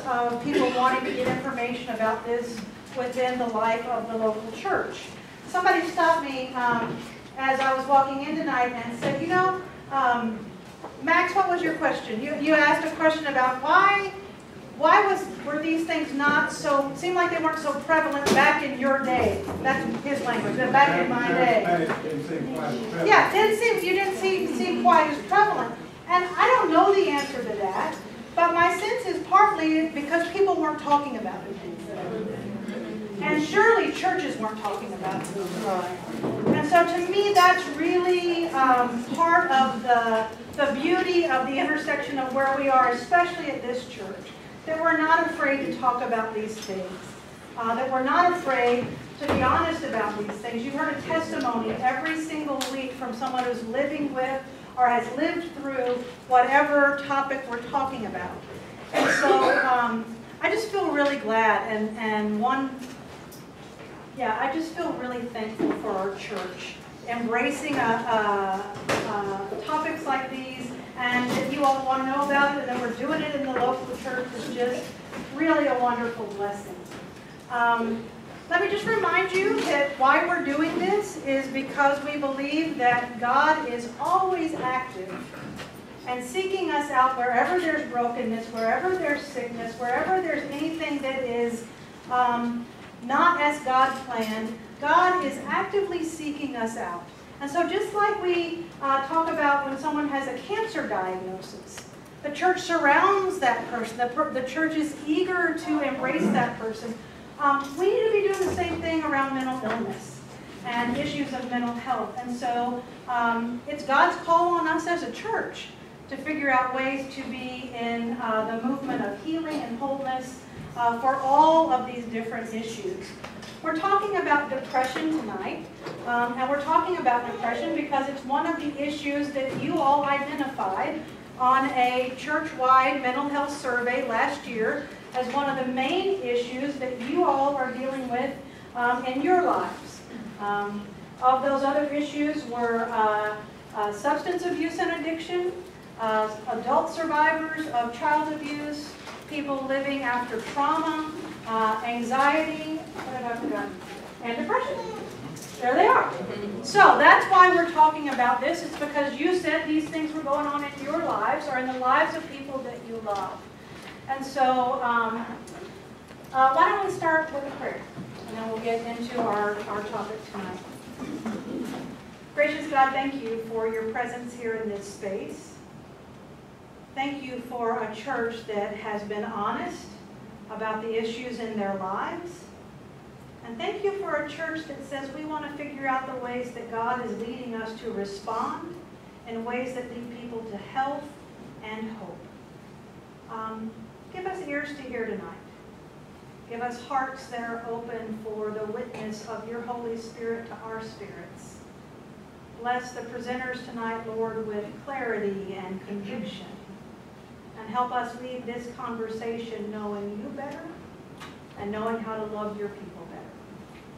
of people wanting to get information about this within the life of the local church. Somebody stopped me as I was walking in tonight and said, you know, Max, what was your question? You asked a question about why were these things not so, seemed like they weren't so prevalent back in your day. That's his language, back in my day. Yeah, you didn't seem quite as prevalent. And I don't know the answer to that, but my sense is partly because people weren't talking about it. And surely churches weren't talking about it. And so to me, that's really part of the beauty of the intersection of where we are, especially at this church. That we're not afraid to talk about these things. That we're not afraid to be honest about these things. You've heard a testimony every single week from someone who's living with or has lived through whatever topic we're talking about. And so I just feel really glad I just feel really thankful for our church embracing topics like these, and that you all want to know about it, and that we're doing it in the local church is just really a wonderful blessing. Let me just remind you that why we're doing this is because we believe that God is always active and seeking us out wherever there's brokenness, wherever there's sickness, wherever there's anything that is not as God planned. God is actively seeking us out. And so just like we talk about when someone has a cancer diagnosis, the church surrounds that person. The church is eager to embrace that person. We need to be doing the same thing around mental illness and issues of mental health. And so it's God's call on us as a church to figure out ways to be in the movement of healing and wholeness for all of these different issues. We're talking about depression tonight, and we're talking about depression because it's one of the issues that you all identified on a church-wide mental health survey last year as one of the main issues that you all are dealing with in your lives. Of those other issues were substance abuse and addiction, adult survivors of child abuse, people living after trauma, anxiety, what have I forgotten? And depression. There they are. So that's why we're talking about this. It's because you said these things were going on in your lives or in the lives of people that you love. And so why don't we start with a prayer? And then we'll get into our topic tonight. Gracious God, thank you for your presence here in this space. Thank you for a church that has been honest about the issues in their lives. And thank you for a church that says we want to figure out the ways that God is leading us to respond in ways that lead people to health and hope. Give us ears to hear tonight. Give us hearts that are open for the witness of your Holy Spirit to our spirits. Bless the presenters tonight, Lord, with clarity and conviction. And help us leave this conversation knowing you better and knowing how to love your people better.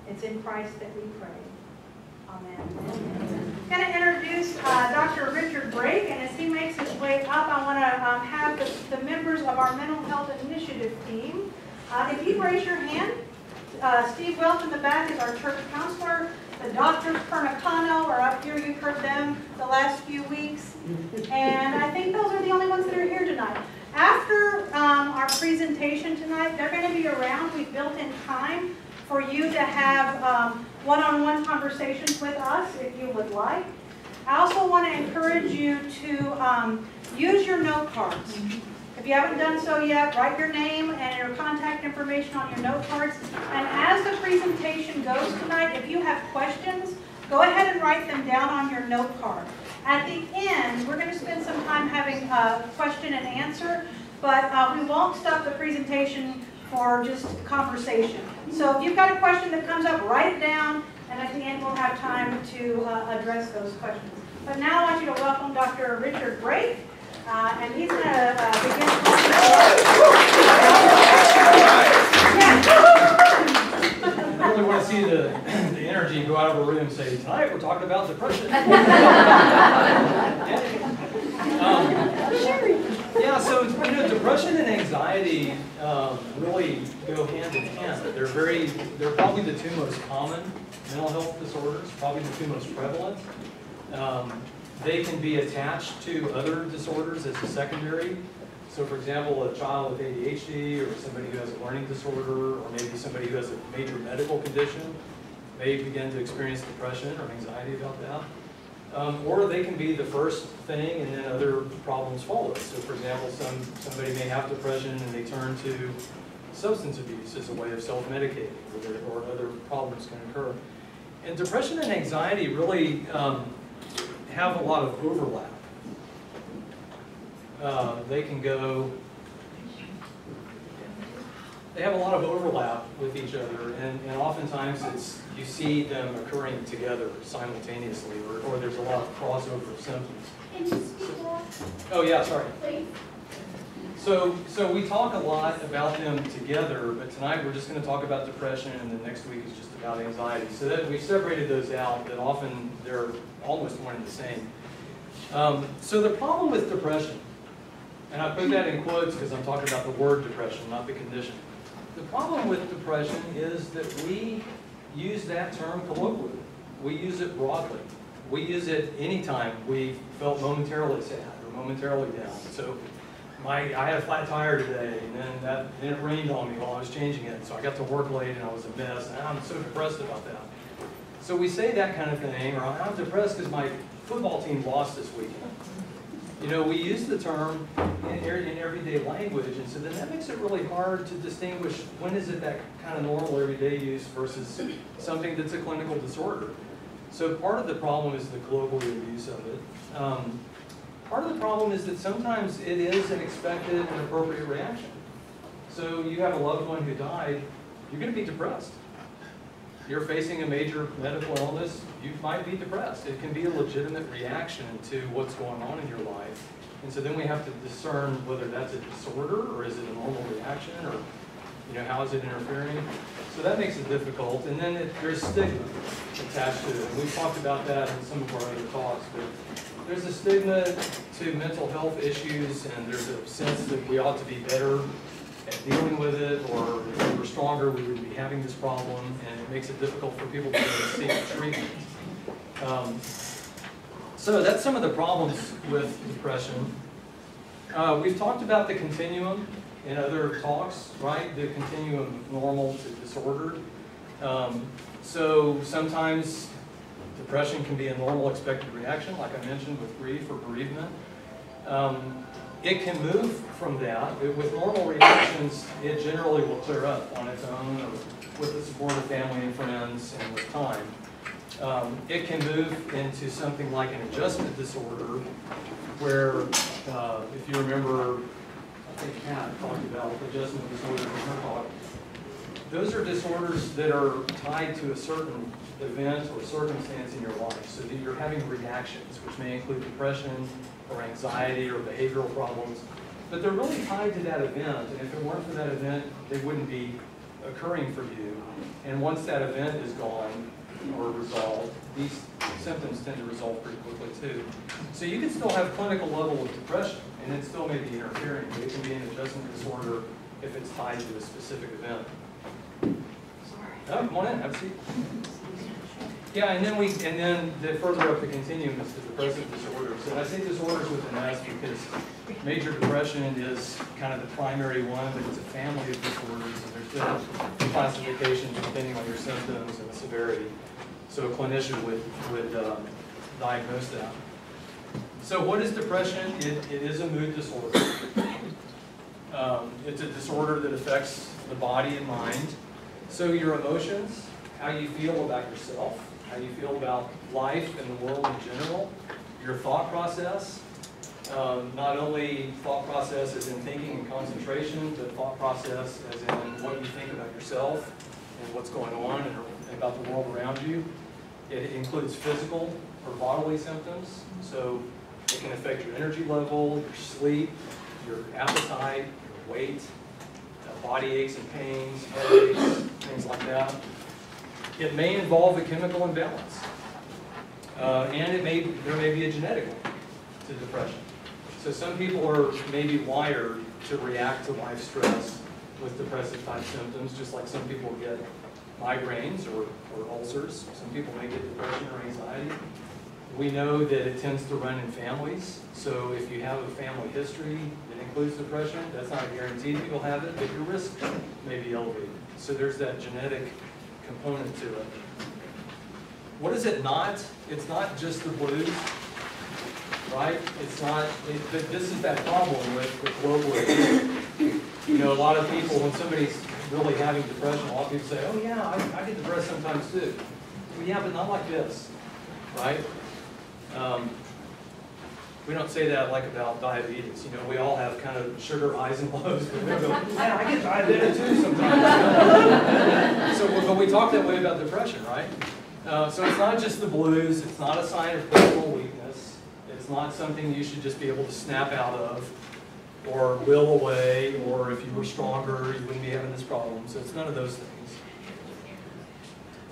It's in Christ that we pray. Amen. I'm going to introduce Dr. Richard Brake, and as he makes his way up, I want to have the members of our Mental Health Initiative team. If you raise your hand, Steve Welch in the back is our church counselor. The doctors, Pernicano, are up here. You've heard them the last few weeks. And I think those are the only ones that are here tonight. After our presentation tonight, they're going to be around. We've built in time for you to have one-on-one conversations with us if you would like. I also want to encourage you to use your note cards. If you haven't done so yet, write your name and your contact information on your note cards. And as the presentation goes tonight, if you have questions, go ahead and write them down on your note card. At the end, we're going to spend some time having a question and answer, but we won't stop the presentation for just conversation. So if you've got a question that comes up, write it down, and at the end we'll have time to address those questions. But now I want you to welcome Dr. Richard Brake, and he's going to begin talking I really want to see the energy go out of the room and say, tonight we're talking about depression. Yeah, so, depression and anxiety anxiety really go hand in hand. They're probably the two most common mental health disorders, probably the two most prevalent. They can be attached to other disorders as a secondary. So for example, a child with ADHD or somebody who has a learning disorder or maybe somebody who has a major medical condition may begin to experience depression or anxiety about that. Or they can be the first thing and then other problems follow. So for example, somebody may have depression and they turn to substance abuse as a way of self-medicating, or other problems can occur. And depression and anxiety really have a lot of overlap. They have a lot of overlap with each other, and oftentimes you see them occurring together simultaneously, or there's a lot of crossover of symptoms. Can you speak more? Oh yeah, sorry. Please. So we talk a lot about them together, but tonight we're just going to talk about depression, and then next week is just about anxiety. So that we've separated those out, that often they're almost one and the same. So the problem with depression, and I put that in quotes because I'm talking about the word depression, not the condition. The problem with depression is that we use that term colloquially. We use it broadly. We use it anytime we felt momentarily sad or momentarily down. So I had a flat tire today, and then it rained on me while I was changing it, so I got to work late and I was a mess, and I'm so depressed about that. So we say that kind of thing, or I'm depressed because my football team lost this weekend. You know, we use the term in everyday language, and so then that makes it really hard to distinguish when is it that kind of normal everyday use versus something that's a clinical disorder. So part of the problem is the colloquial use of it. Part of the problem is that sometimes it is an expected and appropriate reaction. So you have a loved one who died, you're going to be depressed. You're facing a major medical illness, you might be depressed. It can be a legitimate reaction to what's going on in your life. And so then we have to discern whether that's a disorder or is it a normal reaction, or how is it interfering? So that makes it difficult. And then there's stigma attached to it. And we've talked about that in some of our other talks, but there's a stigma to mental health issues, and there's a sense that we ought to be better at dealing with it, or if we were stronger, we wouldn't be having this problem, and it makes it difficult for people to seek treatment. So that's some of the problems with depression. We've talked about the continuum in other talks, right? The continuum normal to disordered. So sometimes depression can be a normal expected reaction, like I mentioned, with grief or bereavement. It can move from that. With normal reactions, it generally will clear up on its own, or with the support of family and friends, and with time. It can move into something like an adjustment disorder, where, if you remember, I think Kat talked about adjustment disorder in her talk. Those are disorders that are tied to a certain event or circumstance in your life, so that you're having reactions, which may include depression or anxiety or behavioral problems, but they're really tied to that event, and if it weren't for that event, they wouldn't be occurring for you. And once that event is gone or resolved, these symptoms tend to resolve pretty quickly too. So you can still have clinical level of depression, and it still may be interfering, but it can be an adjustment disorder if it's tied to a specific event. Oh, come on in, have a seat. Yeah, and then the further up the continuum is the depressive disorders. And I say disorders with an S because major depression is kind of the primary one, but it's a family of disorders, and there's different classifications depending on your symptoms and the severity. So a clinician would diagnose that. So what is depression? It is a mood disorder. It's a disorder that affects the body and mind. So your emotions, how you feel about yourself, how you feel about life and the world in general, your thought process, not only thought process as in thinking and concentration, but thought process as in what you think about yourself and what's going on and about the world around you. It includes physical or bodily symptoms, so it can affect your energy level, your sleep, your appetite, your weight, body aches and pains, headaches, things like that. It may involve a chemical imbalance, and there may be a genetic one to depression. So some people are maybe wired to react to life stress with depressive type symptoms, just like some people get migraines or ulcers. Some people may get depression or anxiety. We know that it tends to run in families. So if you have a family history that includes depression, that's not a guarantee that you'll have it, but your risk may be elevated. So there's that genetic component to it. What is it not? It's not just the blues, right? It's not, this is that problem with globalism. You know, a lot of people, when somebody's really having depression, a lot of people say, oh yeah, I get depressed sometimes too. Well, yeah, but not like this, right? We don't say that like about diabetes. You know, we all have kind of sugar highs and lows, but we don't go, yeah, I get diabetic too sometimes. So, but we talk that way about depression, right? So it's not just the blues. It's not a sign of personal weakness. It's not something you should just be able to snap out of or will away, or if you were stronger, you wouldn't be having this problem. So it's none of those things.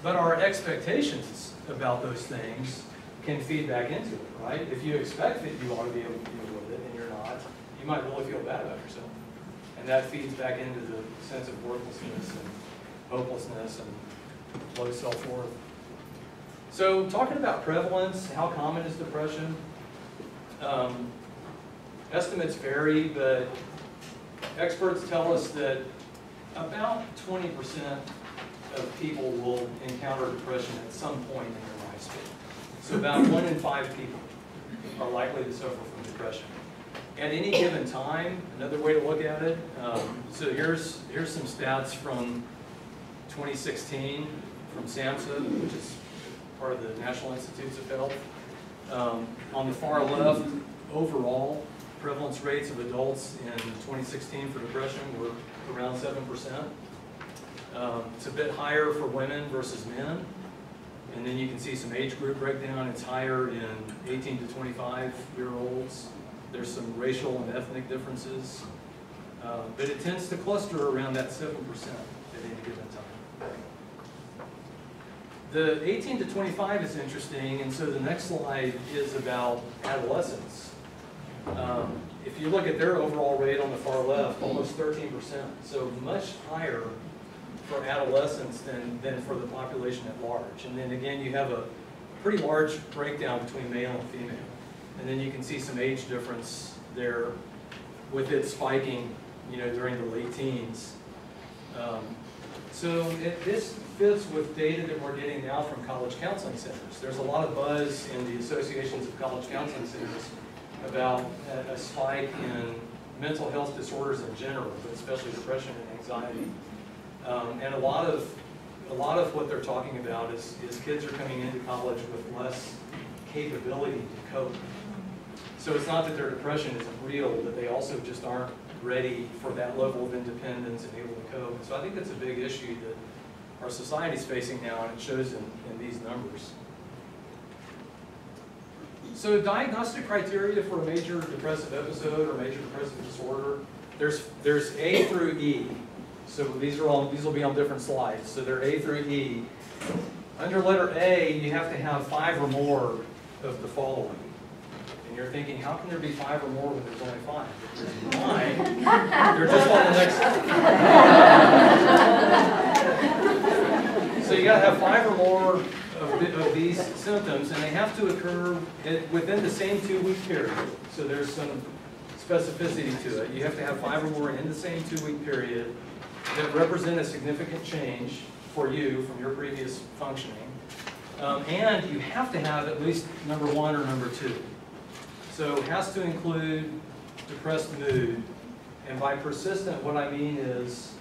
But our expectations about those things can feed back into it, right? If you expect that you ought to be able to deal with it and you're not, you might really feel bad about yourself. And that feeds back into the sense of worthlessness and hopelessness and low self-worth. So talking about prevalence, how common is depression? Estimates vary, but experts tell us that about 20% of people will encounter depression at some point in their lifespan. So about 1 in 5 people are likely to suffer from depression. At any given time, another way to look at it, so here's some stats from 2016 from SAMHSA, which is part of the National Institutes of Health. On the far left, overall, prevalence rates of adults in 2016 for depression were around 7%. It's a bit higher for women versus men. And then you can see some age group breakdown. It's higher in 18 to 25-year-olds. There's some racial and ethnic differences. But it tends to cluster around that 7% at any given time. The 18 to 25 is interesting, and so the next slide is about adolescents. If you look at their overall rate on the far left, almost 13%, so much higher for adolescents than for the population at large. And then again, you have a pretty large breakdown between male and female. And then you can see some age difference there with it spiking, you know, during the late teens. So this fits with data that we're getting now from college counseling centers. There's a lot of buzz in the associations of college counseling centers about a spike in mental health disorders in general, but especially depression and anxiety. And a lot of what they're talking about is kids are coming into college with less capability to cope. So it's not that their depression isn't real, but they also just aren't ready for that level of independence and able to cope. So I think that's a big issue that our society is facing now, and it shows in these numbers. So diagnostic criteria for a major depressive episode or major depressive disorder, there's A through E. So these will be on different slides. So they're A through E. Under letter A, you have to have 5 or more of the following. And you're thinking, how can there be 5 or more when there's only 5? If there's 9, you're just on the next. So you got to have 5 or more of these symptoms, and they have to occur within the same 2-week period. So there's some specificity to it. You have to have 5 or more in the same 2-week period that represent a significant change for you from your previous functioning. And you have to have at least number 1 or number 2. So it has to include depressed mood. And by persistent, what I mean is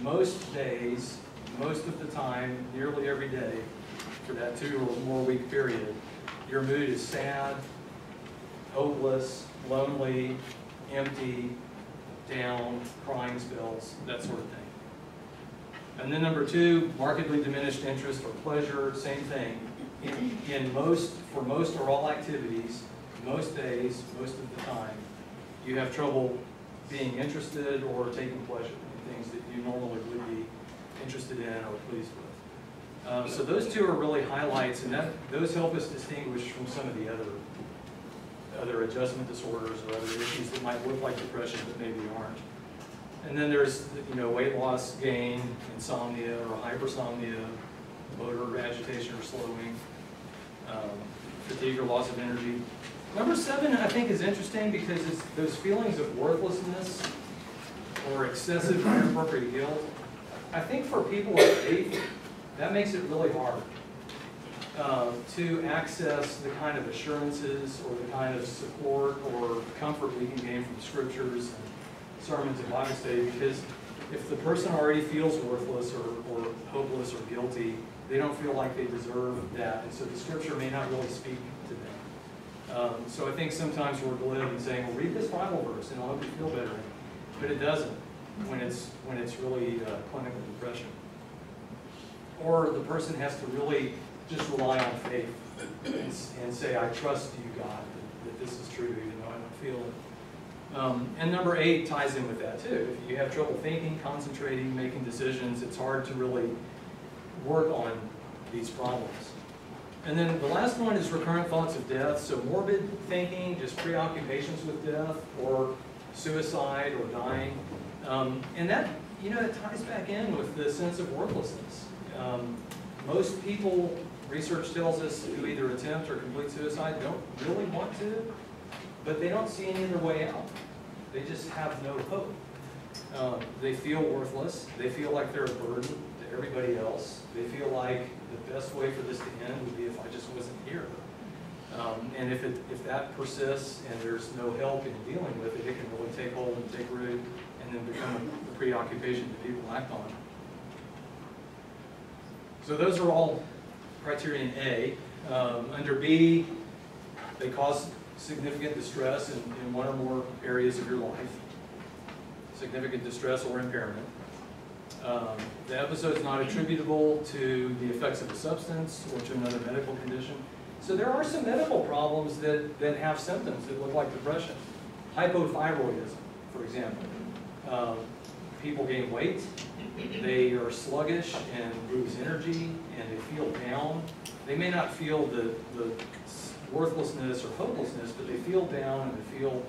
most days, most of the time, nearly every day, for that 2 or more week period, your mood is sad, hopeless, lonely, empty, down, crying spells, that sort of thing. And then number 2, markedly diminished interest or pleasure, same thing. For most or all activities, most days, most of the time, you have trouble being interested or taking pleasure in things that you normally would be interested in or pleased with. So those 2 are really highlights, and those help us distinguish from some of the other other adjustment disorders or other issues that might look like depression but maybe aren't. And then there's, weight loss, gain, insomnia or hypersomnia, motor agitation or slowing, fatigue or loss of energy. Number 7, I think, is interesting because it's those feelings of worthlessness or excessive or inappropriate guilt. I think for people of faith, that makes it really hard to access the kind of assurances or the kind of support or comfort we can gain from scriptures and sermons and Bible study, because if the person already feels worthless or hopeless or guilty, they don't feel like they deserve that, and so the scripture may not really speak to them. So I think sometimes we're glib in saying, well, read this Bible verse and I'll help you feel better, but it doesn't when it's really clinical depression. Or the person has to really just rely on faith and say, I trust you, God, that this is true, even though I don't feel it. And number 8 ties in with that too. If you have trouble thinking, concentrating, making decisions, it's hard to really work on these problems. And then the last one is recurrent thoughts of death. So morbid thinking, just preoccupations with death, or suicide or dying. And that, it ties back in with the sense of worthlessness. Most people, research tells us, who either attempt or complete suicide don't really want to, but they don't see any other way out. They just have no hope. They feel worthless. They feel like they're a burden to everybody else. They feel like the best way for this to end would be if I just wasn't here. And if that persists and there's no help in dealing with it, it can really take hold and take root and then become a preoccupation that people act on. So those are all criterion A. Under B, they cause significant distress in one or more areas of your life. Significant distress or impairment. The episode is not attributable to the effects of a substance or to another medical condition. So there are some medical problems that have symptoms that look like depression. Hypothyroidism, for example. People gain weight, they are sluggish and lose energy, and they feel down. They may not feel the worthlessness or hopelessness, but they feel down and they feel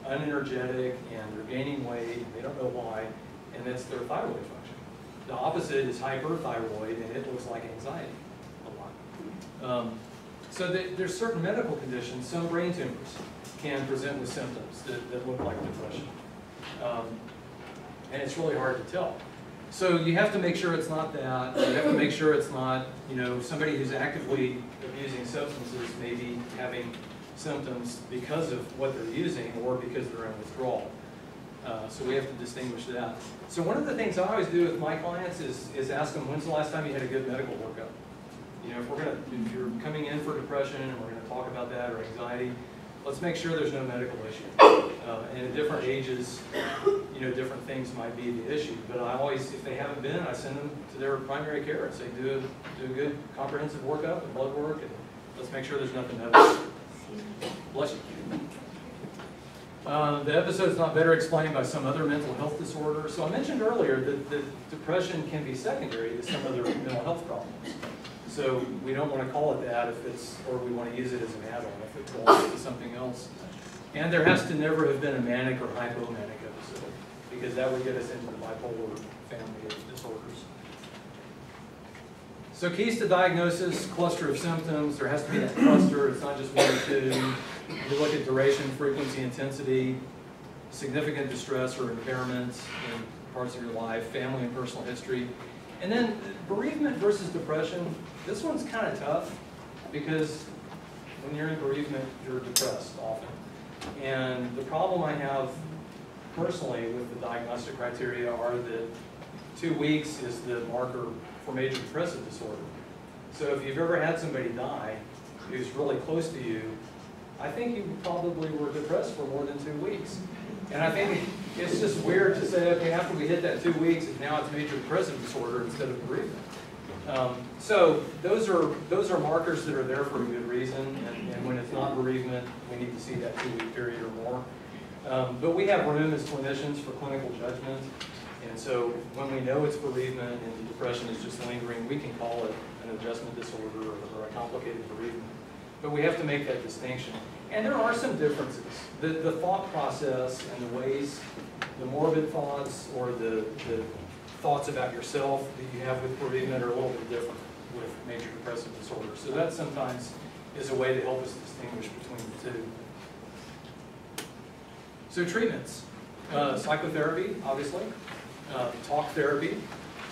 unenergetic, and they're gaining weight, and they don't know why, and that's their thyroid function. The opposite is hyperthyroid, and it looks like anxiety a lot. So there's certain medical conditions, some brain tumors can present with symptoms that look like depression. And it's really hard to tell. So you have to make sure it's not that. You have to make sure it's not, somebody who's actively abusing substances may be having symptoms because of what they're using or because they're in withdrawal. So we have to distinguish that. So one of the things I always do with my clients is ask them, when's the last time you had a good medical workup? If you're coming in for depression and we're going to talk about that or anxiety, let's make sure there's no medical issue. And at different ages, different things might be the issue. But I always, if they haven't been, I send them to their primary care and say, do a good comprehensive workup and blood work, and let's make sure there's nothing medical. Bless you. The episode is not better explained by some other mental health disorder. So I mentioned earlier that depression can be secondary to some other mental health problems. So we don't want to call it that or we want to use it as an add-on if it belongs to something else. And there has to never have been a manic or hypomanic episode, because that would get us into the bipolar family of disorders. So keys to diagnosis, cluster of symptoms. There has to be that cluster. It's not just one or two. You look at duration, frequency, intensity, significant distress or impairment in parts of your life, family and personal history. And then bereavement versus depression. This one's kind of tough because when you're in bereavement, you're depressed often. And the problem I have personally with the diagnostic criteria are that 2 weeks is the marker for major depressive disorder. So if you've ever had somebody die who's really close to you, I think you probably were depressed for more than 2 weeks. And I think it's just weird to say, okay, after we hit that 2 weeks, now it's major depressive disorder instead of bereavement. So those are markers that are there for a good reason, and when it's not bereavement, we need to see that 2-week period or more. But we have room as clinicians for clinical judgment, and so when we know it's bereavement and the depression is just lingering, we can call it an adjustment disorder or a complicated bereavement. But we have to make that distinction. And there are some differences. The thought process and the ways, the morbid thoughts or the thoughts about yourself that you have with bereavement are a little bit different with major depressive disorder. So that sometimes is a way to help us distinguish between the two. So treatments. Psychotherapy, obviously. Talk therapy.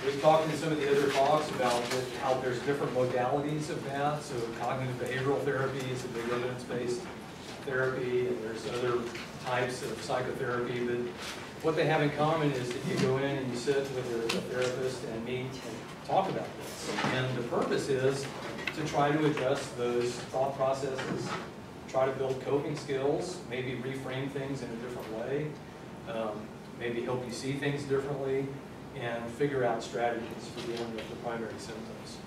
We've talked in some of the other talks about how there's different modalities of that. So cognitive behavioral therapy is a big evidence-based therapy, and there's other types of psychotherapy. But what they have in common is that you go in and you sit with a therapist and meet and talk about this. And the purpose is to try to address those thought processes, try to build coping skills, maybe reframe things in a different way, maybe help you see things differently, and figure out strategies for dealing with the primary symptoms.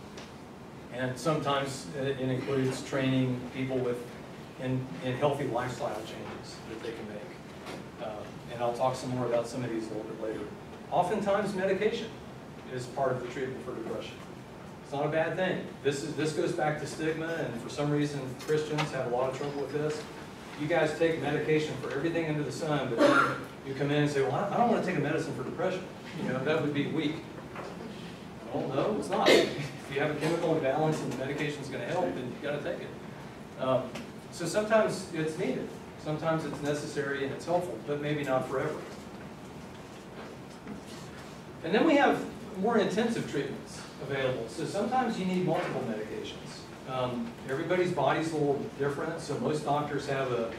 And sometimes it includes training people in healthy lifestyle changes that they can make. And I'll talk some more about some of these a little bit later. Oftentimes medication is part of the treatment for depression. It's not a bad thing. This goes back to stigma, and for some reason Christians have a lot of trouble with this. You guys take medication for everything under the sun, but then you come in and say, well, I don't want to take a medicine for depression. You know, that would be weak. Well, no, it's not. If you have a chemical imbalance and the medication's going to help, then you've got to take it. So sometimes it's needed. Sometimes it's necessary and it's helpful, but maybe not forever. And then we have more intensive treatments available. So sometimes you need multiple medications. Everybody's body's a little different, so most doctors have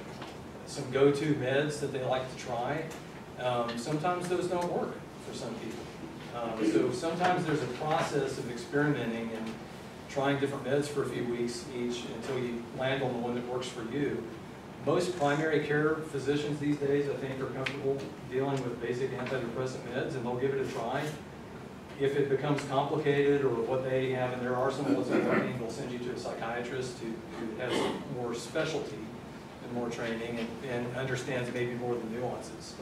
some go-to meds that they like to try. Sometimes those don't work for some people. So sometimes there's a process of experimenting and trying different meds for a few weeks each until you land on the one that works for you. Most primary care physicians these days, I think, are comfortable dealing with basic antidepressant meds, and they'll give it a try. If it becomes complicated or what they have in their arsenal is working, they'll send you to a psychiatrist who has more specialty and more training and understands maybe more of the nuances.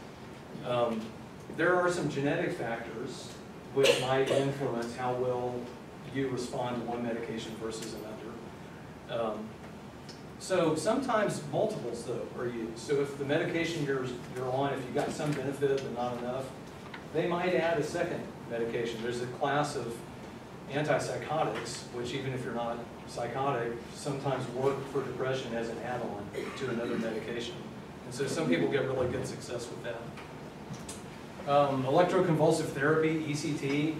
There are some genetic factors which might influence how well you respond to one medication versus another. So sometimes multiples, though, are used. So if the medication you're on, if you got some benefit but not enough, they might add a second medication. There's a class of antipsychotics, which even if you're not psychotic, sometimes work for depression as an add-on to another medication. And so some people get really good success with that. Electroconvulsive therapy, ECT.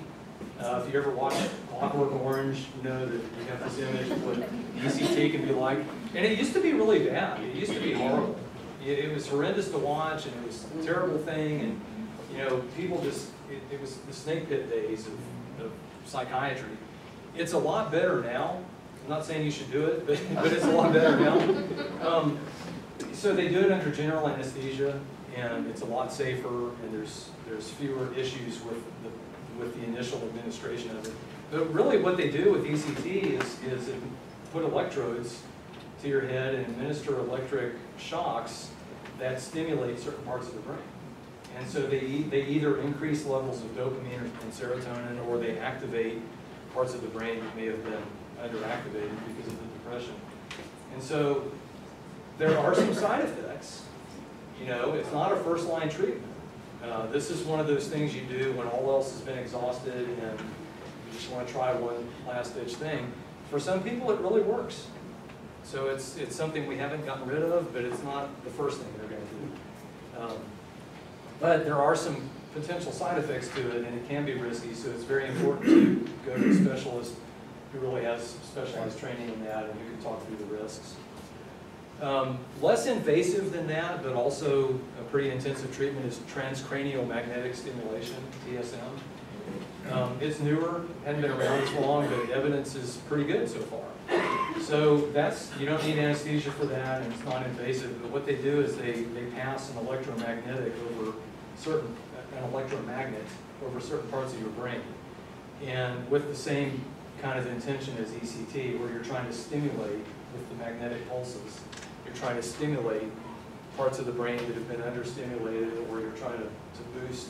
If you ever watch Clockwork Orange, you know that you have this image of what ECT can be like. And it used to be really bad. It used to be horrible. It was horrendous to watch, and it was a terrible thing. And you know, people just, it was the snake pit days of psychiatry. It's a lot better now. I'm not saying you should do it, but it's a lot better now. So they do it under general anesthesia, and it's a lot safer, and there's fewer issues with the initial administration of it. But really what they do with ECT is put electrodes to your head and administer electric shocks that stimulate certain parts of the brain. And so they either increase levels of dopamine and serotonin, or they activate parts of the brain that may have been underactivated because of the depression. And so there are some side effects. You know, it's not a first-line treatment. This is one of those things you do when all else has been exhausted and you just want to try one last-ditch thing. For some people, it really works. So it's something we haven't gotten rid of, but it's not the first thing they're going to do. But there are some potential side effects to it, and it can be risky, so it's very important to go to a specialist who really has specialized training in that and who can talk through the risks. Less invasive than that, but also a pretty intensive treatment, is transcranial magnetic stimulation, TSM. It's newer, hadn't been around as long, but the evidence is pretty good so far. So you don't need anesthesia for that, and it's not invasive, but what they do is they pass an electromagnet over certain parts of your brain. And with the same kind of intention as ECT, where you're trying to stimulate with the magnetic pulses, you're trying to stimulate parts of the brain that have been understimulated, or you're trying to boost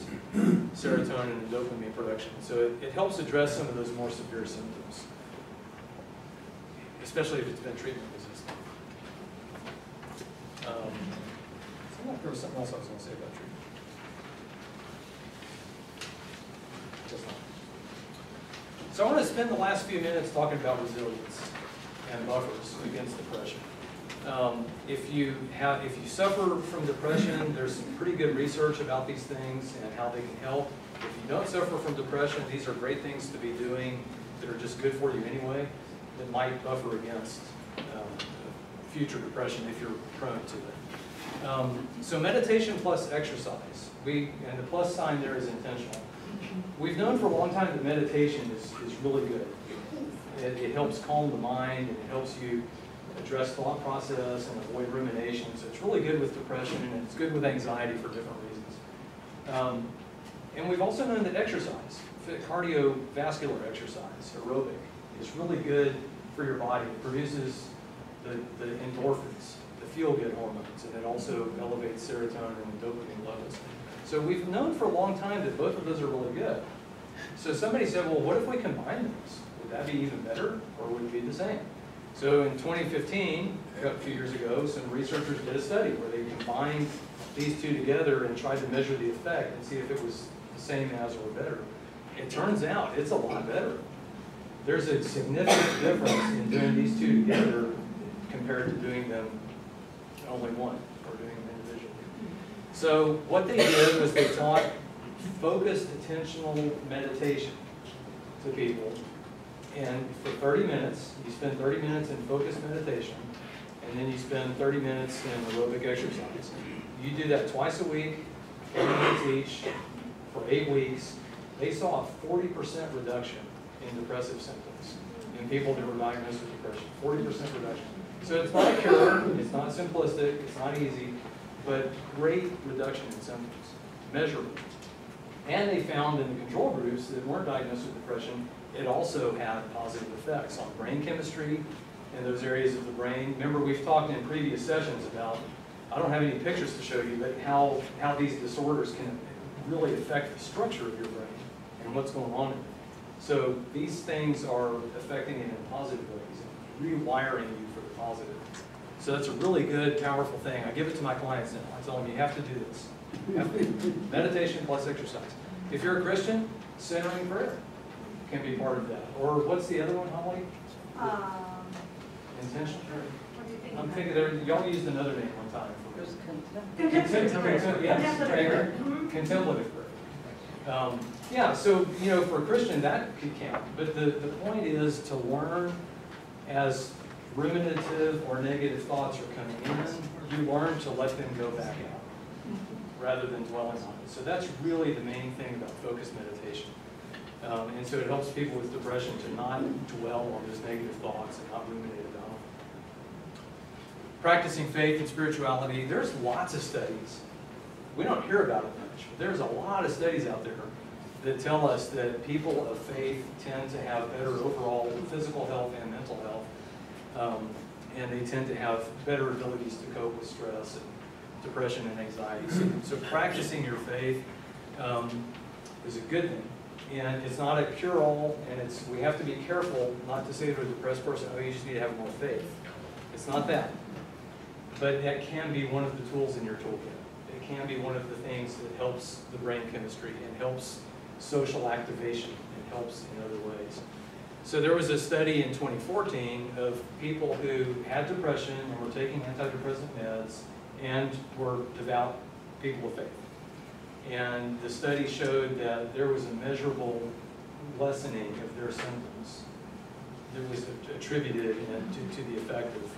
serotonin and dopamine production. So it helps address some of those more severe symptoms, especially if it's been treatment resistant. There was something else I was going to say about treatment. Just not. So I want to spend the last few minutes talking about resilience and buffers against depression. If you suffer from depression, there's some pretty good research about these things and how they can help. If you don't suffer from depression, these are great things to be doing that are just good for you anyway, that might buffer against future depression if you're prone to it. So meditation plus exercise. And the plus sign there is intentional. We've known for a long time that meditation is really good. It helps calm the mind, and it helps you address thought process and avoid rumination. So it's really good with depression, and it's good with anxiety for different reasons. And we've also known that exercise, cardiovascular exercise, aerobic, is really good for your body. It produces the endorphins, the feel-good hormones, and it also elevates serotonin and dopamine levels. So we've known for a long time that both of those are really good. So somebody said, well, what if we combine those? Would that be even better, or would it be the same? So in 2015, a few years ago, some researchers did a study where they combined these two together and tried to measure the effect and see if it was the same as or better. It turns out it's a lot better. There's a significant difference in doing these two together compared to doing them only one, or doing them individually. So what they did was they taught focused attentional meditation to people. And for 30 minutes, you spend 30 minutes in focused meditation, and then you spend 30 minutes in aerobic exercise. You do that twice a week, 30 minutes each, for 8 weeks. They saw a 40% reduction in depressive symptoms in people that were diagnosed with depression. 40% reduction. So it's not a cure, it's not simplistic, it's not easy, but great reduction in symptoms, measurable. And they found in the control groups that weren't diagnosed with depression, it also had positive effects on brain chemistry in those areas of the brain. Remember, we've talked in previous sessions about, I don't have any pictures to show you, but how these disorders can really affect the structure of your brain and what's going on in it. So these things are affecting it in positive ways, rewiring you for the positive. So that's a really good, powerful thing. I give it to my clients now. I tell them, you have to do this. You have to. Meditation plus exercise. If you're a Christian, centering prayer can be part of that. Or what's the other one, Holly? Intentional prayer. What do you think? I'm thinking y'all used another name one time. There's Contemplative prayer. Yeah, so, for a Christian, that could count. But the point is to learn as ruminative or negative thoughts are coming in, you learn to let them go back out rather than dwelling on it. So that's really the main thing about focused meditation. And so it helps people with depression to not dwell on those negative thoughts and not ruminate about them. Practicing faith and spirituality, there's lots of studies. We don't hear about it much, but there's a lot of studies out there that tell us that people of faith tend to have better overall physical health and mental health. And they tend to have better abilities to cope with stress and depression and anxiety. So practicing your faith is a good thing. And it's not a cure-all, and we have to be careful not to say to a depressed person, oh, you just need to have more faith. It's not that. But that can be one of the tools in your toolkit. It can be one of the things that helps the brain chemistry and helps social activation and helps in other ways. So there was a study in 2014 of people who had depression and were taking antidepressant meds and were devout people of faith. And the study showed that there was a measurable lessening of their symptoms that was attributed to the effect of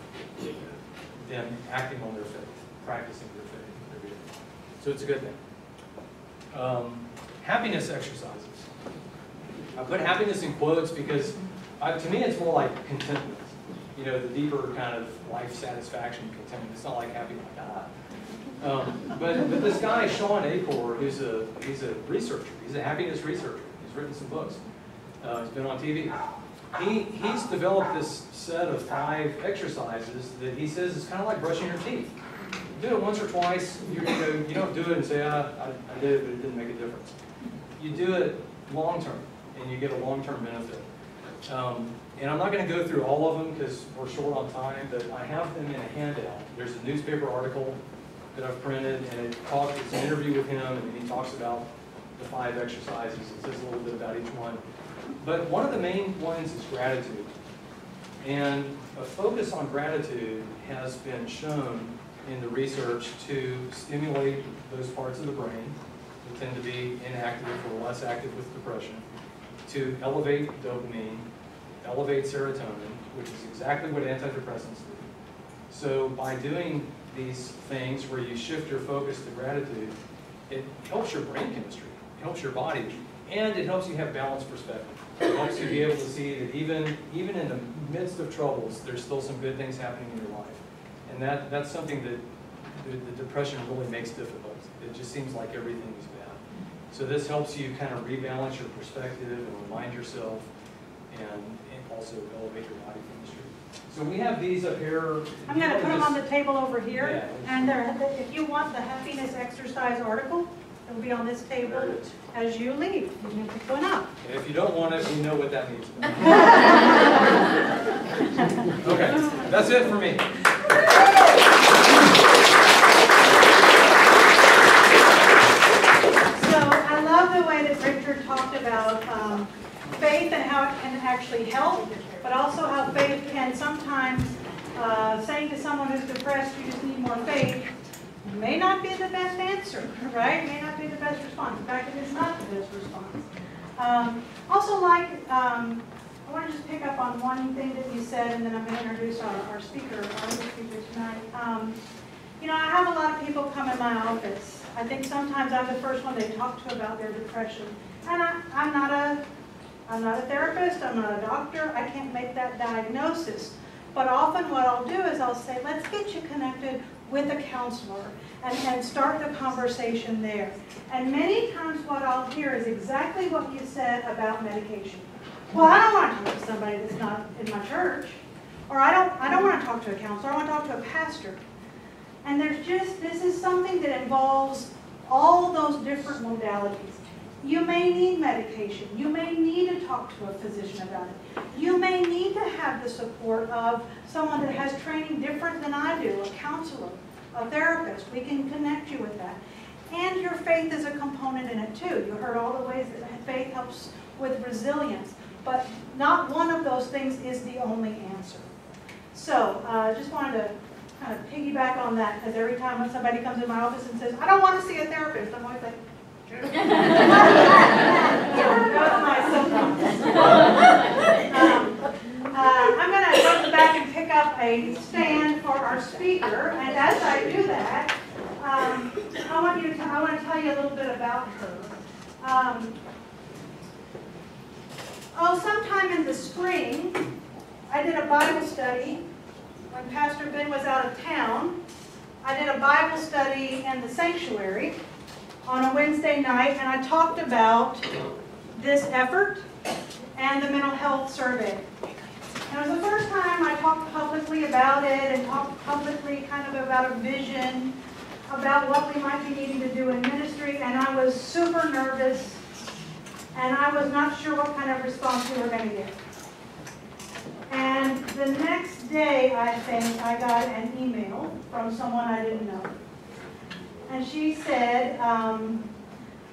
them acting on their faith, practicing their faith every day. So it's a good thing. Happiness exercises. I put happiness in quotes because to me it's more like contentment. The deeper kind of life satisfaction contentment. It's not like happy like that. But this guy, Sean Acor, he's a researcher. He's a happiness researcher. He's written some books. He's been on TV. He's developed this set of 5 exercises that he says is kind of like brushing your teeth. You do it once or twice. You don't do it and say, I did it, but it didn't make a difference. You do it long term, and you get a long-term benefit. And I'm not going to go through all of them because we're short on time, but I have them in a handout. There's a newspaper article that I've printed, and it's an interview with him, and he talks about the 5 exercises. It says a little bit about each one. But one of the main ones is gratitude. And a focus on gratitude has been shown in the research to stimulate those parts of the brain that tend to be inactive or less active with depression, to elevate dopamine, elevate serotonin, which is exactly what antidepressants do. So by doing these things where you shift your focus to gratitude, it helps your brain chemistry, it helps your body, and it helps you have balanced perspective. It helps you be able to see that even in the midst of troubles, there's still some good things happening in your life. And that's something that the depression really makes difficult. It just seems like everything is bad. So this helps you kind of rebalance your perspective and remind yourself, and also elevate your body chemistry. So we have these up here. I'm going to put them on the table over here. Yeah. And if you want the happiness exercise article, it'll be on this table as you leave. You can pick one up. And if you don't want it, you know what that means. Okay, that's it for me. So I love the way that Richard talked about faith and how it can actually help, but also how faith can sometimes, saying to someone who's depressed, you just need more faith, may not be the best answer, right? May not be the best response. In fact, it is not the best response. Also, I want to just pick up on one thing that you said, and then I'm going to introduce our speaker tonight. You know, I have a lot of people come in my office. I think sometimes I'm the first one they talk to about their depression. And I'm not a therapist, I'm not a doctor, I can't make that diagnosis. But often what I'll do is I'll say, let's get you connected with a counselor and start the conversation there. And many times what I'll hear is exactly what you said about medication. Well, I don't want to talk to somebody that's not in my church. Or I don't want to talk to a counselor, I want to talk to a pastor. And this is something that involves all those different modalities. You may need medication. You may need to talk to a physician about it. You may need to have the support of someone that has training different than I do, a counselor, a therapist. We can connect you with that. And your faith is a component in it too. You heard all the ways that faith helps with resilience. But not one of those things is the only answer. So I just wanted to kind of piggyback on that, because every time when somebody comes in my office and says, I don't want to see a therapist, I'm always like, sure. Go to my soapbox. I'm going to go back and pick up a stand for our speaker, and as I do that, I want to tell you a little bit about her. Sometime in the spring, I did a Bible study. When Pastor Ben was out of town, I did a Bible study in the sanctuary on a Wednesday night, and I talked about this effort and the mental health survey. And it was the first time I talked publicly about it and talked publicly kind of about a vision about what we might be needing to do in ministry, and I was super nervous, and I was not sure what kind of response we were going to get. And the next day, I think, I got an email from someone I didn't know. And she said,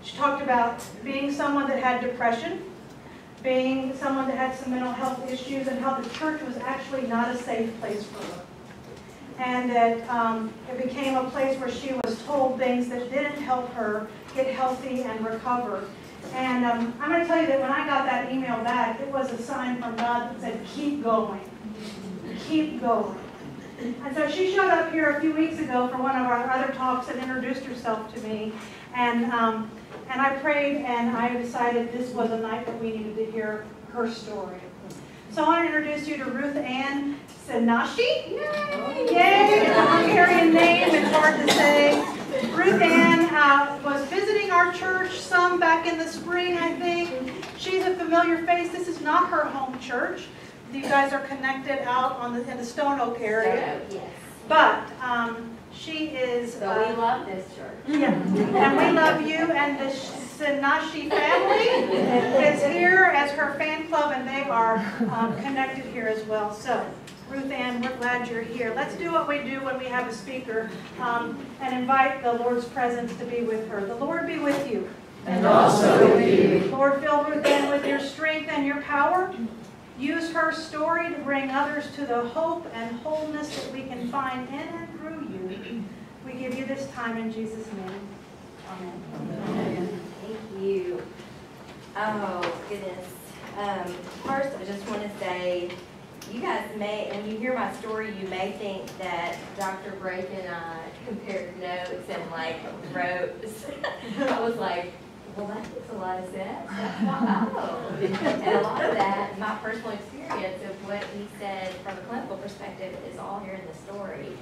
she talked about being someone that had depression, being someone that had some mental health issues, and how the church was actually not a safe place for her. And that it became a place where she was told things that didn't help her get healthy and recover. And I'm going to tell you that when I got that email back, it was a sign from God that said, keep going. Keep going. And so she showed up here a few weeks ago for one of our other talks and introduced herself to me. And I prayed, and I decided this was a night that we needed to hear her story. So I want to introduce you to Ruth Ann Sinashi. Yay! Yay! It's a Hungarian name. It's hard to say. Ruth Ann was visiting our church some back in the spring, I think. She's a familiar face. This is not her home church. You guys are connected out in the Stone Oak area. Yes. But she is... So we love this church. Yeah, and we love you. And Sinashi family is here as her fan club, and they are connected here as well. So, Ruth Ann, we're glad you're here. Let's do what we do when we have a speaker and invite the Lord's presence to be with her. The Lord be with you. And also with you. Lord, fill Ruth Ann with your strength and your power. Use her story to bring others to the hope and wholeness that we can find in and through you. We give you this time in Jesus' name. Amen. Thank you. Oh, goodness. First, I just want to say, you guys may, when you hear my story, you may think that Dr. Brake and I compared notes and wrote. I was like, well, that makes a lot of sense. Oh. And a lot of that, my personal experience of what he said from a clinical perspective is all here in the story.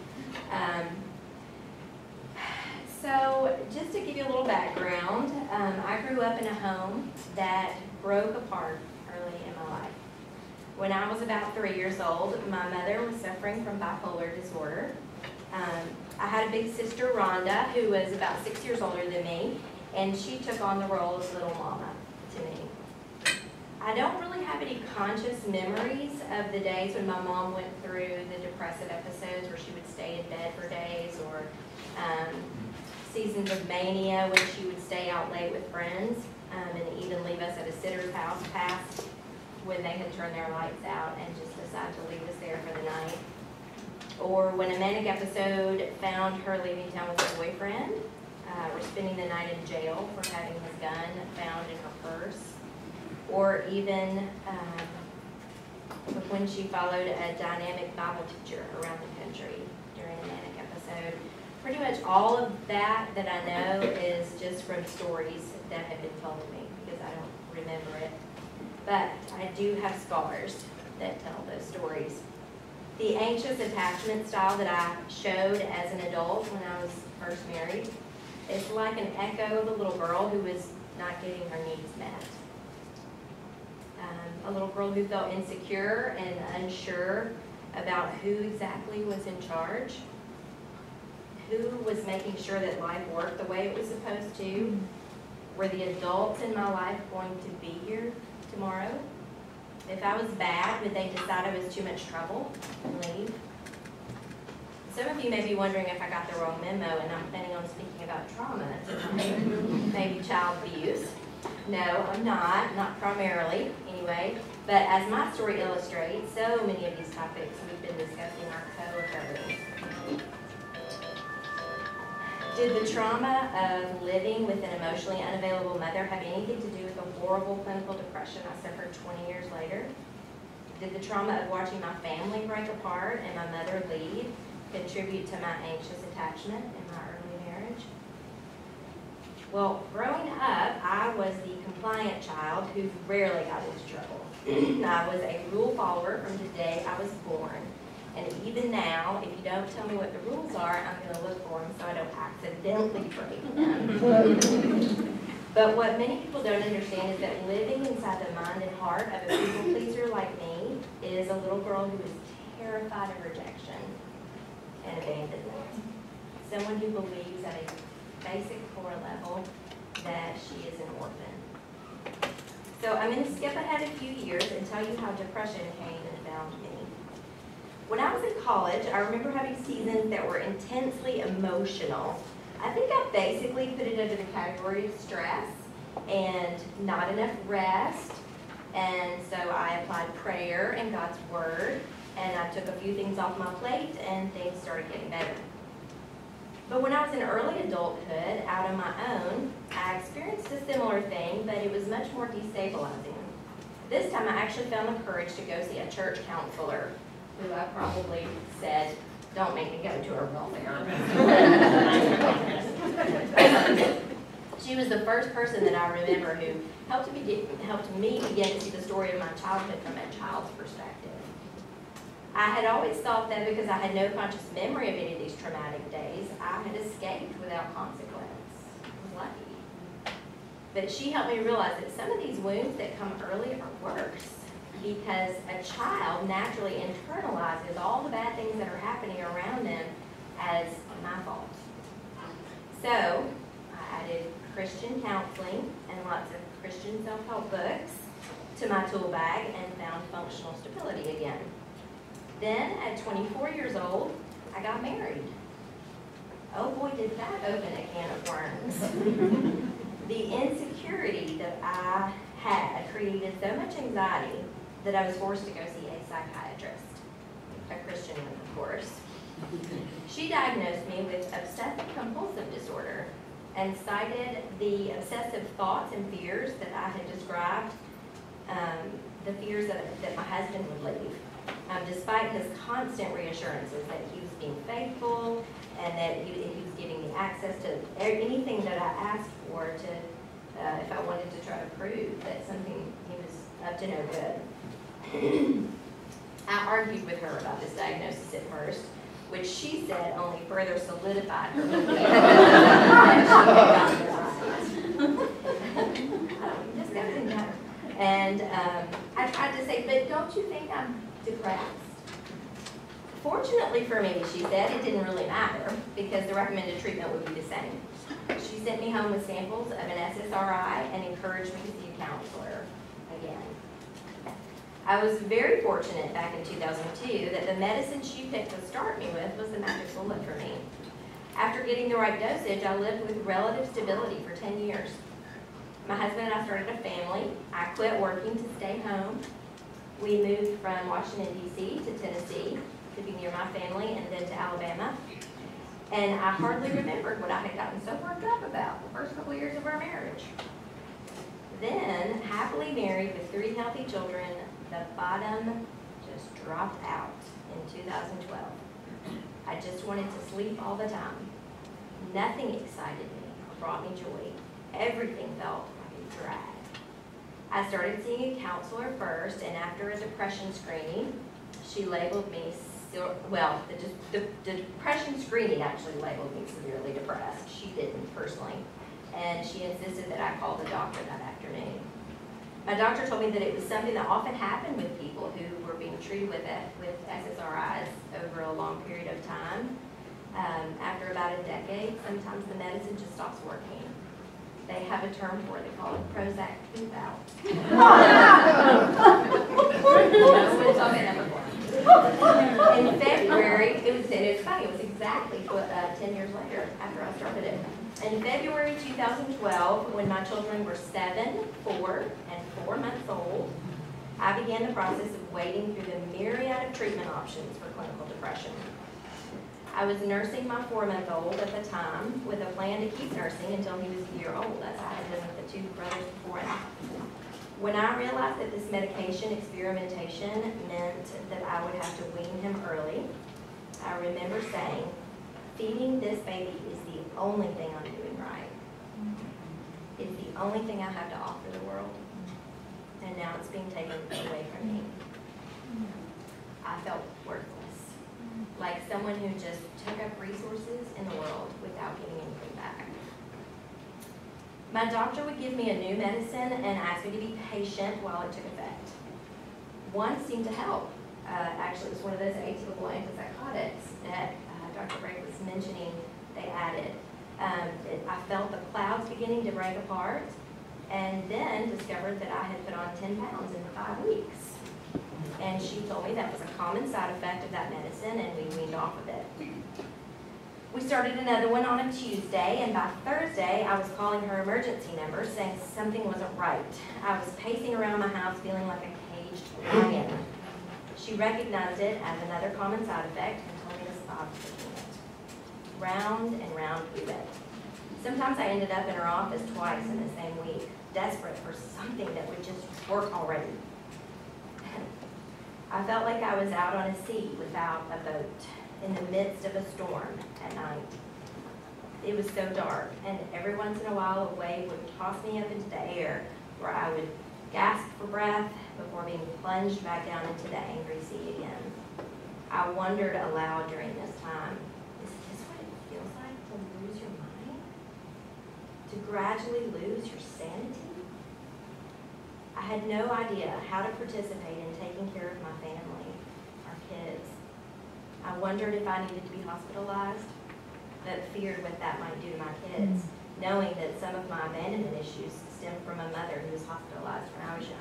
So just to give you a little background, I grew up in a home that broke apart early in my life. When I was about 3 years old, my mother was suffering from bipolar disorder. I had a big sister, Rhonda, who was about 6 years older than me, and she took on the role of little mama to me. I don't really have any conscious memories of the days when my mom went through the depressive episodes where she would stay in bed for days, or seasons of mania when she would stay out late with friends and even leave us at a sitter's house past when they had turned their lights out and just decided to leave us there for the night. Or when a manic episode found her leaving town with her boyfriend, or spending the night in jail for having his gun found in her purse. Or even when she followed a dynamic Bible teacher around the country during a manic episode. Pretty much all of that I know is just from stories that have been told to me, because I don't remember it. But I do have scars that tell those stories. The anxious attachment style that I showed as an adult when I was first married is like an echo of a little girl who was not getting her needs met. A little girl who felt insecure and unsure about who exactly was in charge, who was making sure that life worked the way it was supposed to. Were the adults in my life going to be here tomorrow? If I was bad, would they decide I was too much trouble and leave? Some of you may be wondering if I got the wrong memo, and I'm planning on speaking about trauma tonight, maybe child abuse. No, I'm not primarily, anyway. But as my story illustrates, so many of these topics we've been discussing are co-occurring. Did the trauma of living with an emotionally unavailable mother have anything to do with the horrible clinical depression I suffered 20 years later? Did the trauma of watching my family break apart and my mother leave contribute to my anxious attachment in my early marriage? Well, growing up, I was the compliant child who rarely got into trouble. I was a rule follower from the day I was born. And even now, if you don't tell me what the rules are, I'm going to look for them so I don't accidentally break them. But what many people don't understand is that living inside the mind and heart of a people pleaser like me is a little girl who is terrified of rejection and abandonment. Someone who believes at a basic core level that she is an orphan. So I'm going to skip ahead a few years and tell you how depression came and found me. When I was in college, I remember having seasons that were intensely emotional. I think I basically put it under the category of stress and not enough rest. And so I applied prayer and God's Word, and I took a few things off my plate, and things started getting better. But when I was in early adulthood, out on my own, I experienced a similar thing, but it was much more destabilizing. This time I actually found the courage to go see a church counselor, who I probably said, don't make me go to a real therapist. She was the first person that I remember who helped me begin to see the story of my childhood from a child's perspective. I had always thought that because I had no conscious memory of any of these traumatic days, I had escaped without consequence. I was lucky. But she helped me realize that some of these wounds that come early are worse, because a child naturally internalizes all the bad things that are happening around them as my fault. So I added Christian counseling and lots of Christian self-help books to my tool bag and found functional stability again. Then, at 24 years old, I got married. Oh boy, did that open a can of worms. The insecurity that I had created so much anxiety that I was forced to go see a psychiatrist, a Christian one, of course. She diagnosed me with obsessive-compulsive disorder and cited the obsessive thoughts and fears that I had described, the fears that my husband would leave, despite his constant reassurances that he was being faithful and that he was giving me access to anything that I asked for to, if I wanted to try to prove that something he was up to no good. I argued with her about this diagnosis at first, which she said only further solidified her belief that she had gotten it right. Just goes in there. And I tried to say, but don't you think I'm depressed? Fortunately for me, she said, it didn't really matter because the recommended treatment would be the same. She sent me home with samples of an SSRI and encouraged me to see a counselor again. I was very fortunate back in 2002 that the medicine she picked to start me with was the magic bullet for me. After getting the right dosage, I lived with relative stability for 10 years. My husband and I started a family. I quit working to stay home. We moved from Washington, D.C. to Tennessee to be near my family and then to Alabama. And I hardly remembered what I had gotten so worked up about the first couple years of our marriage. Then, happily married with 3 healthy children, the bottom just dropped out in 2012. I just wanted to sleep all the time. Nothing excited me or brought me joy. Everything felt like a drag. I started seeing a counselor first, and after a depression screening, she labeled me, well, the depression screening actually labeled me severely depressed. She didn't personally. And she insisted that I call the doctor that afternoon. My doctor told me that it was something that often happened with people who were being treated with SSRIs over a long period of time. After about a decade, sometimes the medicine just stops working. They have a term for it. They call it Prozac poop out. No one's talking that before. In February, it was funny, it was exactly 10 years later after I started it. In February 2012, when my children were 7, 4, and 4 months old, I began the process of wading through the myriad of treatment options for clinical depression. I was nursing my 4-month-old at the time with a plan to keep nursing until he was a year old, as I had done with the 2 brothers before him. When I realized that this medication experimentation meant that I would have to wean him early, I remember saying, feeding this baby is the only thing I'm doing right. It's the only thing I have to offer the world. And now it's being taken away from me. I felt worthless. Like someone who just took up resources in the world without getting anything back. My doctor would give me a new medicine and ask me to be patient while it took effect. One seemed to help. Actually, it was one of those atypical antipsychotics that Dr. Ray was mentioning they added. I felt the clouds beginning to break apart and then discovered that I had put on 10 pounds in 5 weeks. And she told me that was a common side effect of that medicine and we weaned off of it. We started another one on a Tuesday, and by Thursday, I was calling her emergency number saying something wasn't right. I was pacing around my house feeling like a caged lion. She recognized it as another common side effect and told me to stop taking it. Round and round we went. Sometimes I ended up in her office twice in the same week, desperate for something that would just work already. I felt like I was out on a sea without a boat, in the midst of a storm at night. It was so dark, and every once in a while a wave would toss me up into the air where I would gasp for breath before being plunged back down into the angry sea again. I wondered aloud during this time, is this what it feels like to lose your mind? To gradually lose your sanity? I had no idea how to participate in taking care of my family, our kids. I wondered if I needed to be hospitalized, but feared what that might do to my kids. knowing that some of my abandonment issues stemmed from a mother who was hospitalized when I was young.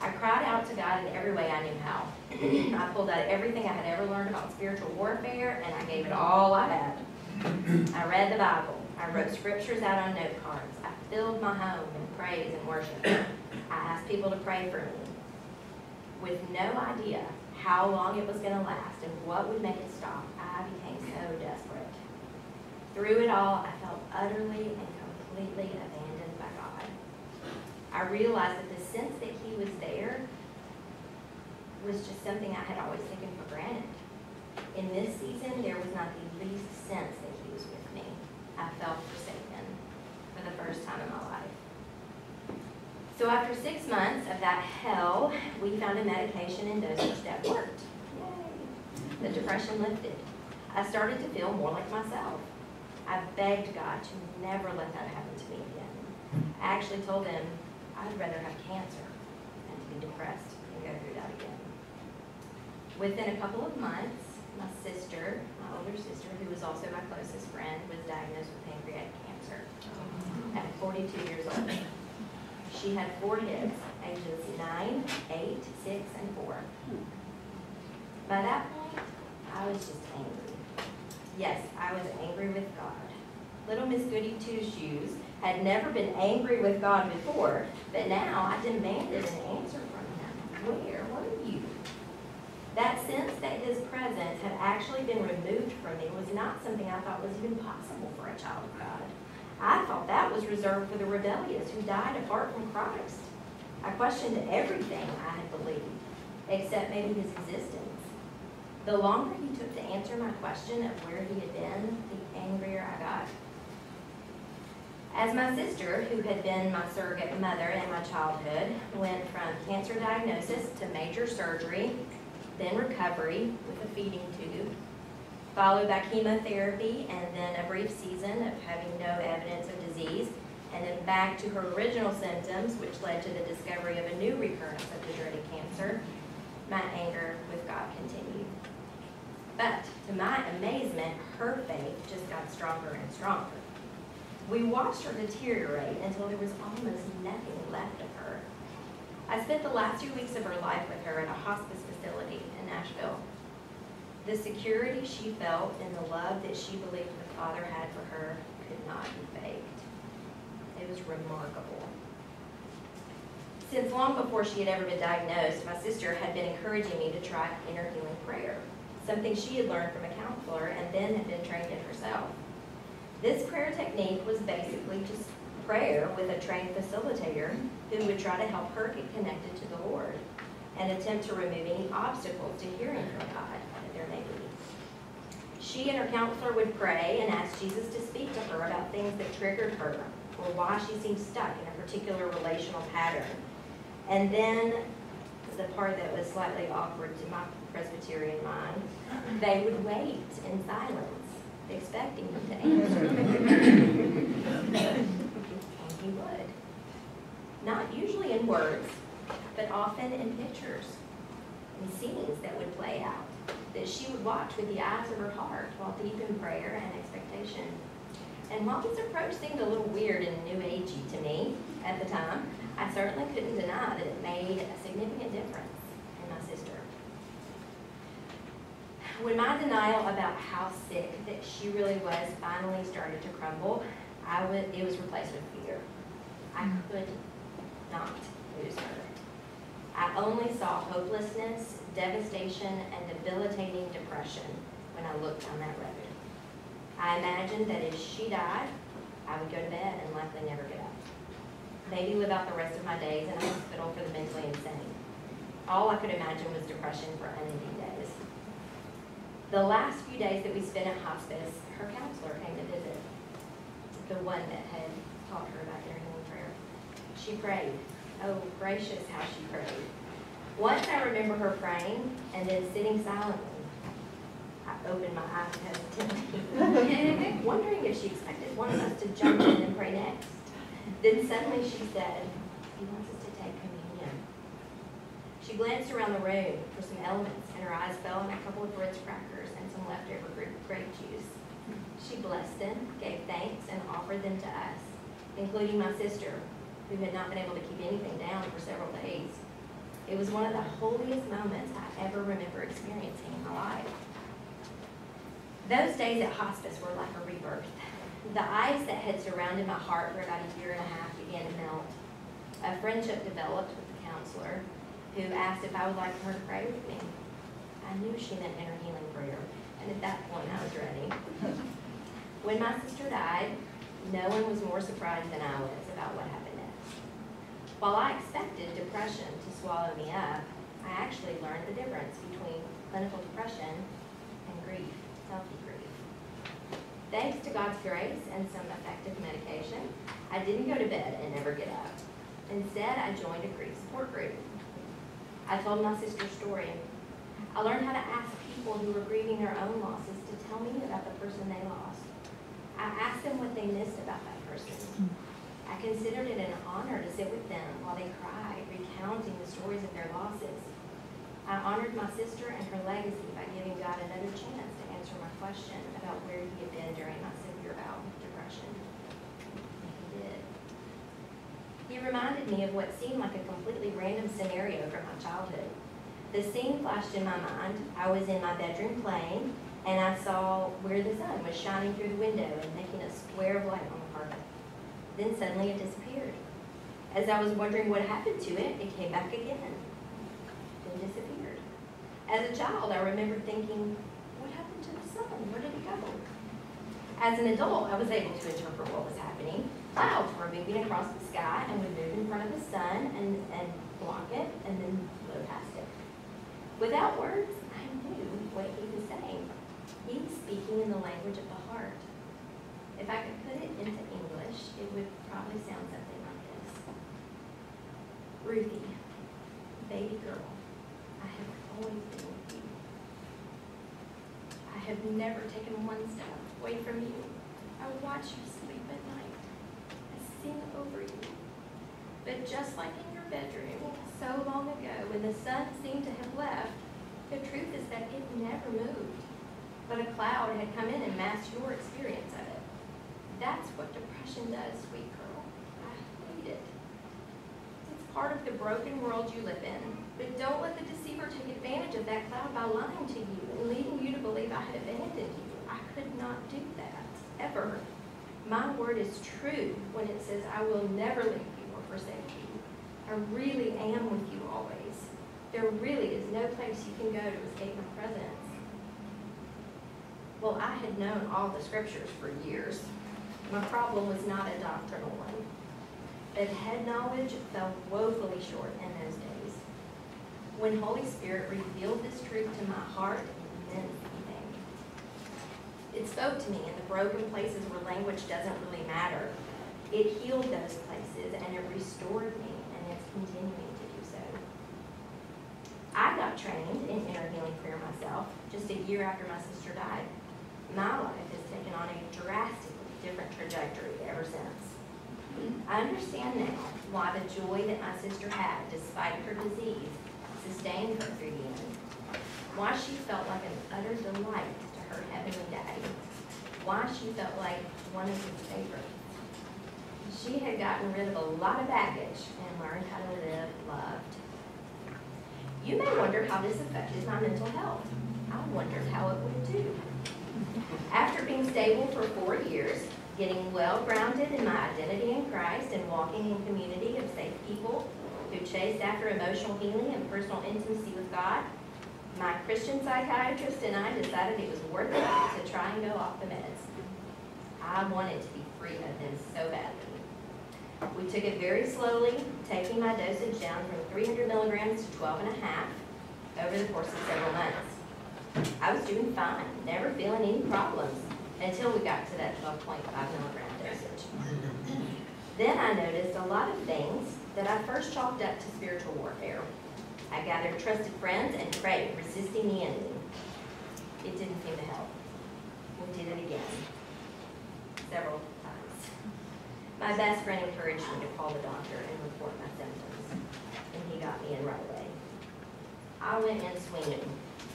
I cried out to God in every way I knew how. I pulled out everything I had ever learned about spiritual warfare, and I gave it all I had. I read the Bible. I wrote scriptures out on note cards. I filled my home with praise and worship. I asked people to pray for me. With no idea how long it was going to last and what would make it stop, I became so desperate. Through it all, I felt utterly and completely abandoned by God. I realized that the sense that He was there was just something I had always taken for granted. In this season, there was not the least sense that He was with me. I felt forsaken for the first time in my life. So after 6 months of that hell, we found a medication and dosage that worked. Yay! The depression lifted. I started to feel more like myself. I begged God to never let that happen to me again. I actually told Him I'd rather have cancer than to be depressed and go through that again. Within a couple of months, my older sister, who was also my closest friend, was diagnosed with pancreatic cancer at 42 years old. She had 4 kids, ages 9, 8, 6, and 4. By that point, I was just angry. Yes, I was angry with God. Little Miss Goody Two-Shoes had never been angry with God before, but now I demanded an answer from Him. Where were you? That sense that His presence had actually been removed from me was not something I thought was even possible for a child of God. I thought that was reserved for the rebellious who died apart from Christ. I questioned everything I had believed, except maybe His existence. The longer He took to answer my question of where He had been, the angrier I got. As my sister, who had been my surrogate mother in my childhood, went from cancer diagnosis to major surgery, then recovery with a feeding tube, followed by chemotherapy, and then a brief season of having no evidence of disease, and then back to her original symptoms, which led to the discovery of a new recurrence of the dreaded cancer, my anger with God continued. But to my amazement, her faith just got stronger and stronger. We watched her deteriorate until there was almost nothing left of her. I spent the last 2 weeks of her life with her at a hospice facility in Nashville. The security she felt and the love that she believed the Father had for her could not be faked. It was remarkable. Since long before she had ever been diagnosed, my sister had been encouraging me to try inner healing prayer, something she had learned from a counselor and then had been trained in herself. This prayer technique was basically just prayer with a trained facilitator who would try to help her get connected to the Lord and attempt to remove any obstacles to hearing from God that there may be. She and her counselor would pray and ask Jesus to speak to her about things that triggered her or why she seemed stuck in a particular relational pattern. And then, the part that was slightly awkward to my Presbyterian mind, they would wait in silence, expecting him to answer. And he would. Not usually in words, but often in pictures and scenes that would play out, that she would watch with the eyes of her heart while deep in prayer and expectation. And while this approach seemed a little weird and new agey to me at the time, I certainly couldn't deny that it made a significant difference in my sister. When my denial about how sick that she really was finally started to crumble, it was replaced with fear. I could not lose her. I only saw hopelessness, devastation, and debilitating depression when I looked down that road. I imagined that if she died, I would go to bed and likely never get up. Maybe live out the rest of my days in a hospital for the mentally insane. All I could imagine was depression for unending days. The last few days that we spent at hospice, her counselor came to visit, the one that had taught her about inner healing prayer. She prayed. Oh, gracious, how she prayed. Once I remember her praying and then sitting silently. I opened my eyes hesitantly, wondering if she expected one of us to jump in and pray next. Then suddenly she said, he wants us to take communion. She glanced around the room for some elements, and her eyes fell on a couple of Ritz crackers and some leftover grape juice. She blessed them, gave thanks, and offered them to us, including my sister, who had not been able to keep anything down for several days. It was one of the holiest moments I ever remember experiencing in my life. Those days at hospice were like a rebirth. The ice that had surrounded my heart for about a year and a half began to melt. A friendship developed with the counselor, who asked if I would like her to pray with me. I knew she meant inner healing prayer, and at that point I was ready. When my sister died, no one was more surprised than I was about what happened next. While I expected depression to swallow me up, I actually learned the difference between clinical depression and grief, healthy grief. Thanks to God's grace and some effective medication, I didn't go to bed and never get up. Instead, I joined a grief support group. I told my sister's story. I learned how to ask people who were grieving their own losses to tell me about the person they lost. I asked them what they missed about that person. I considered it an honor to sit with them while they cried, recounting the stories of their losses. I honored my sister and her legacy by giving God another chance to answer my question about where he had been during my severe bout of depression. And he did. He reminded me of what seemed like a completely random scenario from my childhood. The scene flashed in my mind. I was in my bedroom playing, and I saw where the sun was shining through the window and making a square of light on the carpet. Then suddenly it disappeared. As I was wondering what happened to it, it came back again, then disappeared. As a child, I remembered thinking, what happened to the sun? Where did it go? As an adult, I was able to interpret what was happening. Clouds were moving across the sky and would move in front of the sun and block it and then blow past it. Without words, I knew what he was saying. He was speaking in the language of the heart. If I could put it into English, it would probably sound something like this. Ruthie, baby girl, I have always been with you. I have never taken one step away from you. I watch you sleep at night. I sing over you. But just like in your bedroom so long ago when the sun seemed to have left, the truth is that it never moved. But a cloud had come in and masked your experience of it. That's what depression does, sweet girl. I hate it. It's part of the broken world you live in. But don't let the deceiver take advantage of that cloud by lying to you and leading you to believe I had abandoned you. I could not do that, ever. My word is true when it says I will never leave you or forsake you. I really am with you always. There really is no place you can go to escape my presence. Well, I had known all the scriptures for years. My problem was not a doctrinal one, but head knowledge fell woefully short in those days. When Holy Spirit revealed this truth to my heart, it meant anything. It spoke to me in the broken places where language doesn't really matter. It healed those places and it restored me, and it's continuing to do so. I got trained in inner healing prayer myself just a year after my sister died. My life has taken on a drastically different trajectory ever since. I understand now why the joy that my sister had despite her disease sustained her through the end. Why she felt like an utter delight to her heavenly daddy. Why she felt like one of his favorites. She had gotten rid of a lot of baggage and learned how to live loved. You may wonder how this affected my mental health. I wondered how it would too. After being stable for 4 years, getting well grounded in my identity in Christ and walking in community of safe people who chased after emotional healing and personal intimacy with God, my Christian psychiatrist and I decided it was worth it to try and go off the meds. I wanted to be free of them so badly. We took it very slowly, taking my dosage down from 300 milligrams to 12 and a half over the course of several months. I was doing fine, never feeling any problems, until we got to that 12.5 milligram dosage. Then I noticed a lot of things that I first chalked up to spiritual warfare. I gathered trusted friends and prayed, resisting the enemy. It didn't seem to help. We did it again, several times. My best friend encouraged me to call the doctor and report my symptoms, and he got me in right away. I went in swinging.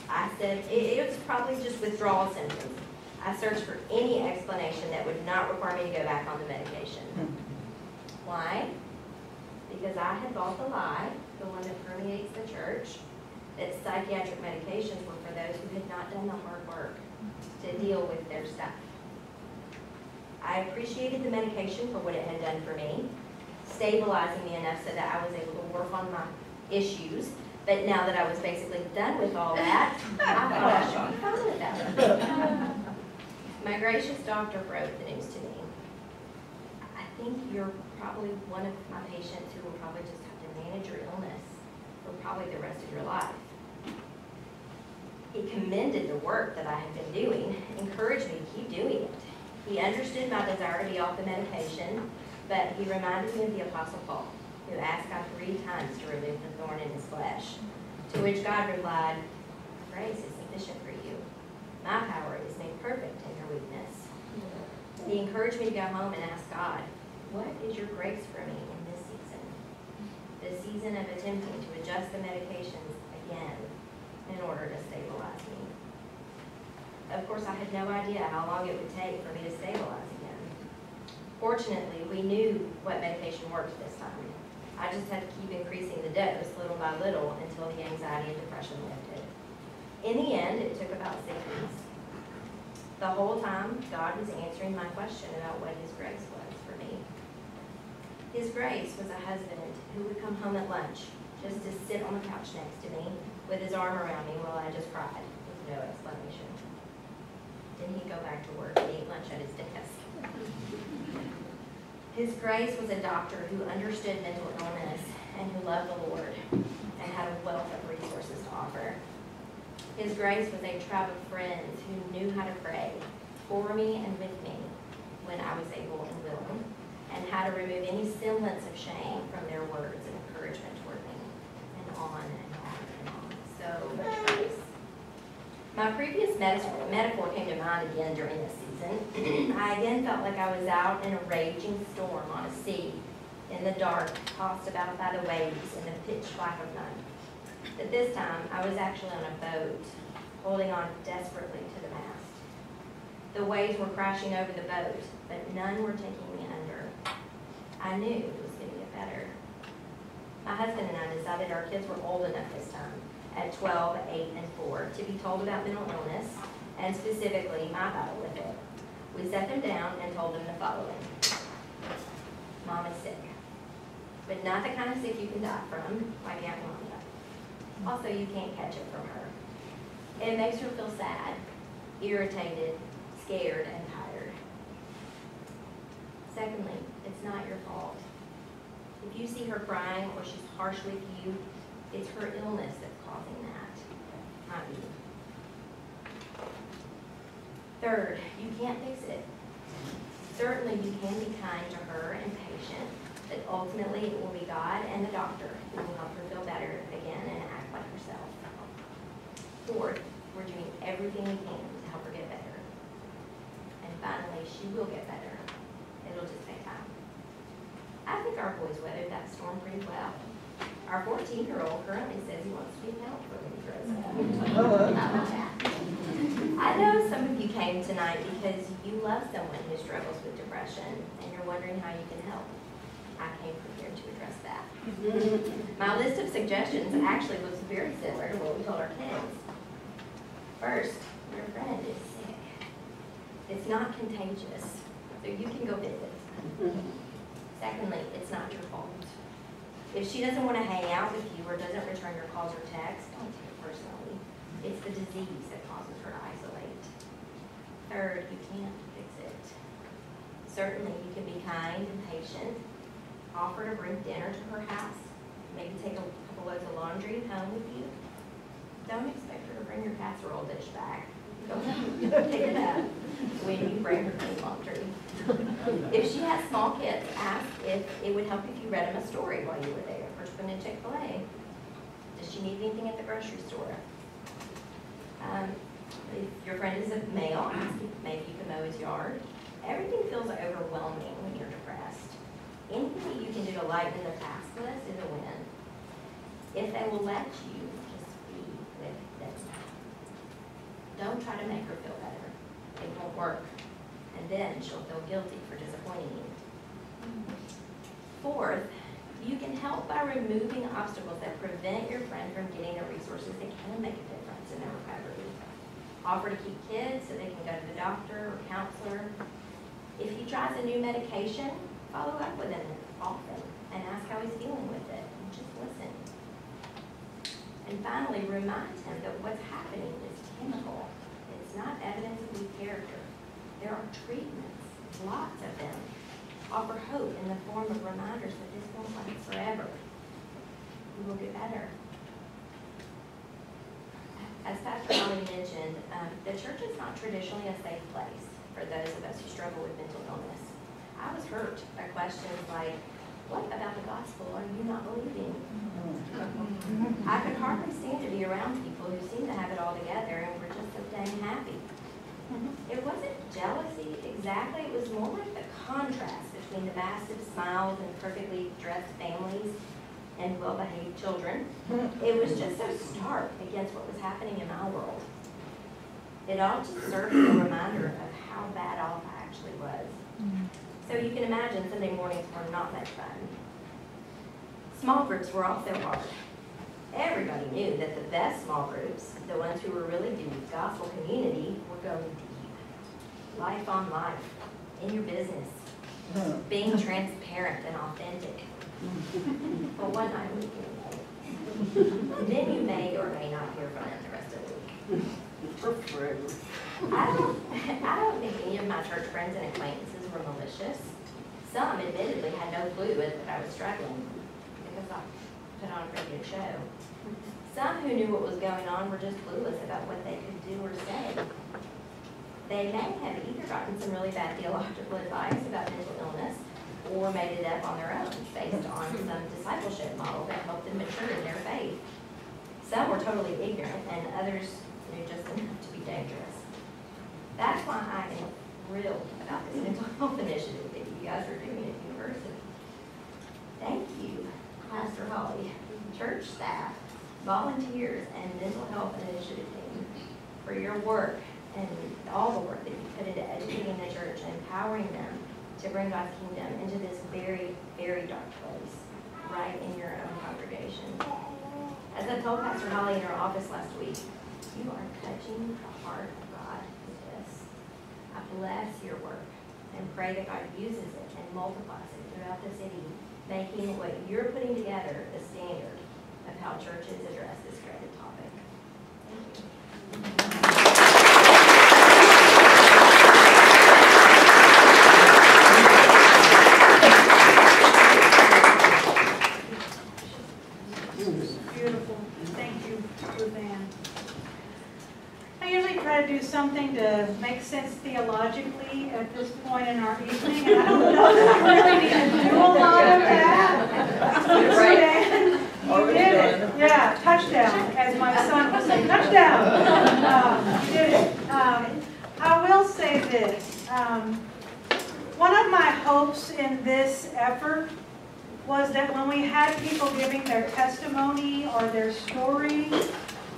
I said, it was probably just withdrawal symptoms. I searched for any explanation that would not require me to go back on the medication. Why? Because I had bought the lie, the one that permeates the church, that psychiatric medications were for those who had not done the hard work to deal with their stuff. I appreciated the medication for what it had done for me, stabilizing me enough so that I was able to work on my issues. But now that I was basically done with all that, I thought I should be fine with that. My gracious doctor broke the news to me. I think you're probably one of my patients who will probably just have to manage your illness for probably the rest of your life. He commended the work that I had been doing, encouraged me to keep doing it. He understood my desire to be off the medication, but he reminded me of the Apostle Paul, who asked God 3 times to remove the thorn in his flesh, to which God replied, "Grace is sufficient for you. My power is made perfect in your weakness." He encouraged me to go home and ask God, "What is your grace for me in this season?" The season of attempting to adjust the medications again in order to stabilize me. Of course, I had no idea how long it would take for me to stabilize again. Fortunately, we knew what medication worked this time. I just had to keep increasing the dose little by little until the anxiety and depression lifted. In the end, it took about 6 weeks. The whole time, God was answering my question about what His grace was for me. His grace was a husband who would come home at lunch just to sit on the couch next to me with his arm around me while I just cried with no explanation. Then he'd go back to work and eat lunch at his desk. His grace was a doctor who understood mental illness and who loved the Lord and had a wealth of resources to offer. His grace was a tribe of friends who knew how to pray for me and with me when I was able and willing, and how to remove any semblance of shame from their words and encouragement toward me, and on and on and on. So much grace. My previous metaphor came to mind again during this season. I again felt like I was out in a raging storm on a sea, in the dark, tossed about by the waves in the pitch black of night. But this time, I was actually on a boat, holding on desperately to the mast. The waves were crashing over the boat, but none were taking me under. I knew it was going to get better. My husband and I decided our kids were old enough this time, at 12, 8, and 4, to be told about mental illness, and specifically my battle with it. We set them down and told them the following. Mom is sick, but not the kind of sick you can die from, like Aunt Wanda. Also, you can't catch it from her. It makes her feel sad, irritated, scared, and tired. Secondly, it's not your fault. If you see her crying or she's harsh with you, it's her illness that's causing that, not you. Third, you can't fix it. Certainly you can be kind to her and patient, but ultimately it will be God and the doctor who will help her feel better again and act like herself. Fourth, we're doing everything we can to help her get better. And finally, she will get better. It'll just take time. I think our boys weathered that storm pretty well. Our 14-year-old currently says he wants to be an counselor when he grows up. I know some of you came tonight because you love someone who struggles with depression and you're wondering how you can help. I came prepared to address that. My list of suggestions actually looks very similar to what we told our kids. First, your friend is sick. It's not contagious, so you can go visit. Secondly, it's not your fault. If she doesn't want to hang out with you or doesn't return your calls or texts, don't take it personally. It's the disease that causes her to isolate. Third, you can't fix it. Certainly, you can be kind and patient. Offer to bring dinner to her house. Maybe take a couple loads of laundry home with you. Don't expect her to bring your casserole dish back. Go pick it up when you bring her clean laundry. If she has small kids, ask if it would help if you read them a story while you were there, or took them to Chick-fil-A. Does she need anything at the grocery store? If your friend is a male, ask if maybe you can mow his yard. Everything feels overwhelming when you're depressed. Anything that you can do to lighten the task list is a win. If they will let you, just be with them. Don't try to make her feel better. it won't work. And then she'll feel guilty for disappointing you. Fourth, you can help by removing obstacles that prevent your friend from getting the resources that can make a difference in their recovery. Offer to keep kids so they can go to the doctor or counselor. If he tries a new medication, follow up with him often and ask how he's feeling with it. And just listen. And finally, remind him that what's happening is chemical. It's not evidence of weak character. There are treatments, lots of them. Offer hope in the form of reminders that this won't last forever. You will get better. As Pastor Holly mentioned, the church is not traditionally a safe place for those of us who struggle with mental illness. I was hurt by questions like, what about the gospel are you not believing? I could hardly stand to be around people who seem to have it all together and were just so dang happy. It wasn't jealousy exactly, it was more like the contrast between the massive smiles and perfectly dressed families and well-behaved children. It was just so stark against what was happening in my world. It all just served as a reminder of how bad off I actually was. So you can imagine Sunday mornings were not much fun. Small groups were also hard. Everybody knew that the best small groups, the ones who were really doing gospel community, were going deep. Life on life, in your business, being transparent and authentic. But one night we can. Then you may or may not hear from them the rest of the week. I don't think any of my church friends and acquaintances were malicious. Some admittedly had no clue that I was struggling because I put on a pretty good show. Some who knew what was going on were just clueless about what they could do or say. They may have either gotten some really bad theological advice about mental illness or made it up on their own based on some discipleship model that helped them mature in their faith. Some were totally ignorant and others knew just enough to be dangerous. That's why I am thrilled about this mental health initiative that you guys are doing at university. Thank you, Pastor Holly, church staff, volunteers, and mental health initiative team for your work and all the work that you put into educating the church and empowering them to bring God's kingdom into this very, very dark place, right in your own congregation. As I told Pastor Holly in her office last week, you are touching the heart of God with this. I bless your work and pray that God uses it and multiplies it throughout the city, making what you're putting together the standard of how churches address this dreaded topic. Thank you. Beautiful. Thank you, Ruthann. I usually try to do something to make sense theologically at this point in our evening, and I don't know that I really need to do a lot of that. Ruthann, you did it. Yeah, touchdown, as my son would say, touchdown. You did it. I will say this. One of my hopes in this effort was that when we had people giving their testimony or their story,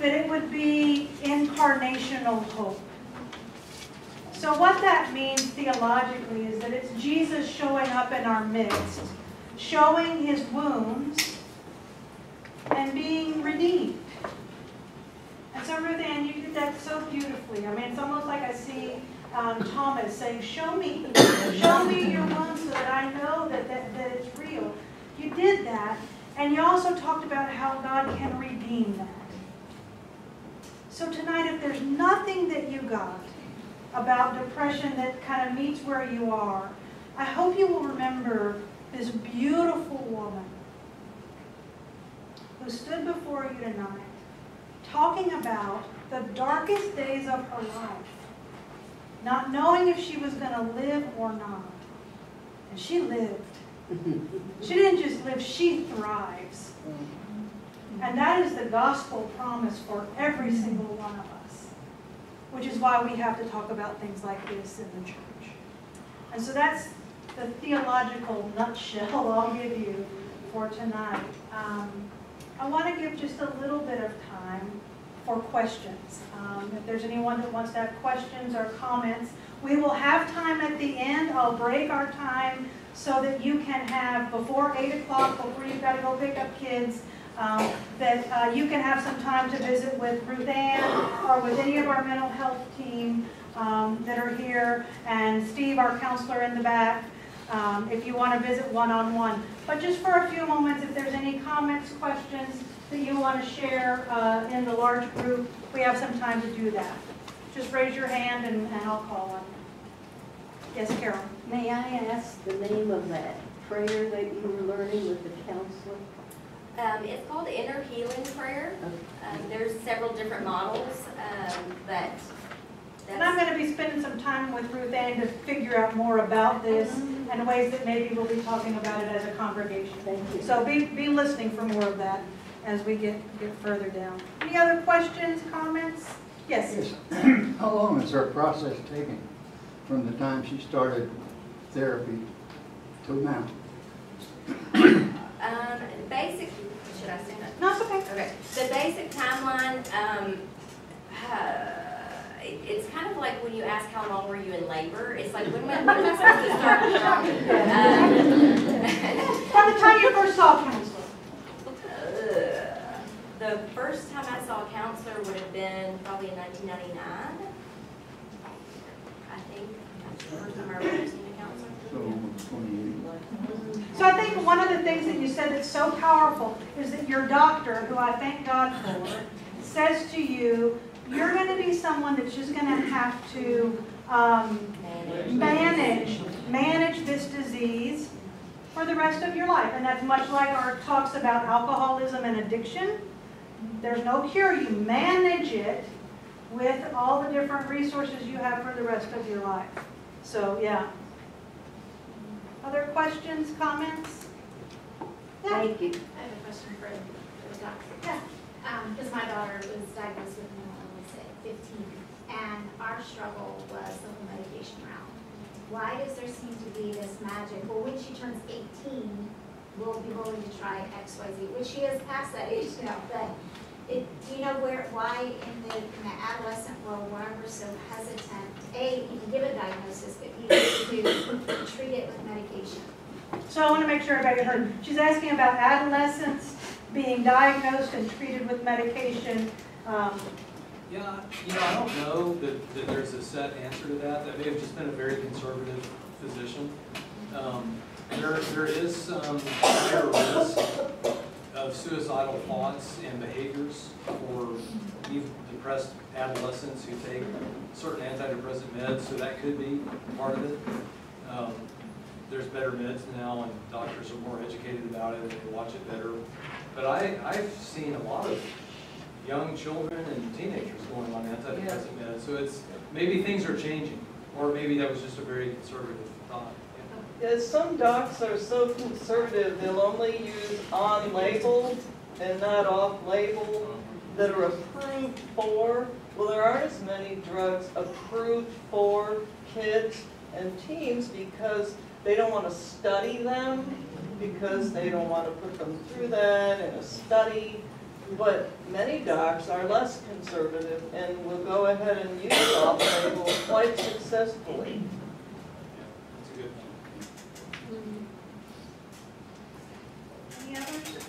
that it would be incarnational hope. So what that means theologically is that it's Jesus showing up in our midst, showing his wounds, and being redeemed. And so Ruthann, you did that so beautifully. I mean, it's almost like I see Thomas saying, show me your wounds so that I know that it's real. You did that, and you also talked about how God can redeem that. So tonight, if there's nothing that you got about depression that kind of meets where you are, I hope you will remember this beautiful woman who stood before you tonight talking about the darkest days of her life, not knowing if she was going to live or not. And she lived. She didn't just live, she thrives. And that is the gospel promise for every single one of us, which is why we have to talk about things like this in the church. And so that's the theological nutshell I'll give you for tonight. I want to give just a little bit of time for questions. If there's anyone that wants to have questions or comments, we will have time at the end. I'll break our time so that you can have, before 8 o'clock, before you've got to go pick up kids, that you can have some time to visit with Ruth Ann or with any of our mental health team that are here, and Steve, our counselor in the back, if you want to visit one-on-one. But just for a few moments, if there's any comments, questions that you want to share in the large group, we have some time to do that. Just raise your hand and I'll call on you. Yes, Carol? May I ask the name of that prayer that you were learning with the counselor? It's called Inner Healing Prayer. There's several different models, but And I'm going to be spending some time with Ruth Ann to figure out more about this and ways that maybe we'll be talking about it as a congregation. Thank you. So be listening for more of that as we get further down. Any other questions, comments? Yes? Yes. How long is her process taking from the time she started therapy to now? Basic, should I say that? No, it's okay. Okay. The basic timeline, it's kind of like when you ask how long were you in labor. It's like, when am I supposed to start? By the time you first saw counselor. The first time I saw a counselor would have been probably in 1999. I think that's the first time I ever seen a counselor. So almost 20 years. So I think one of the things that you said that's so powerful is that your doctor, who I thank God for, says to you, you're going to be someone that's just going to have to manage this disease for the rest of your life. And that's much like our talks about alcoholism and addiction. There's no cure. You manage it with all the different resources you have for the rest of your life. So, yeah. Other questions, comments? Yeah. Thank you. I have a question for the doctor. Yeah. Because my daughter was diagnosed with mental illness at 15, and our struggle was the whole medication route. Why does there seem to be this magic? Well, when she turns 18, we'll be willing to try XYZ, which she is past that age now, but do you know why in the adolescent world, why we're so hesitant, A, even give a diagnosis, but even to treat it with medication? So I want to make sure everybody heard. She's asking about adolescents being diagnosed and treated with medication. Yeah, I don't know that there's a set answer to that. That may have just been a very conservative physician. There is some higher risk of suicidal thoughts and behaviors for even depressed adolescents who take certain antidepressant meds, so that could be part of it. There's better meds now, and doctors are more educated about it, and they watch it better. But I've seen a lot of young children and teenagers going on antidepressant meds, so it's maybe things are changing, or maybe that was just a very conservative thought. Yeah, some docs are so conservative, they'll only use on-label and not off-label that are approved for. Well, there aren't as many drugs approved for kids and teens because they don't want to study them, because they don't want to put them through that in a study. But many docs are less conservative and will go ahead and use off-label quite successfully. That's a good one. Any others?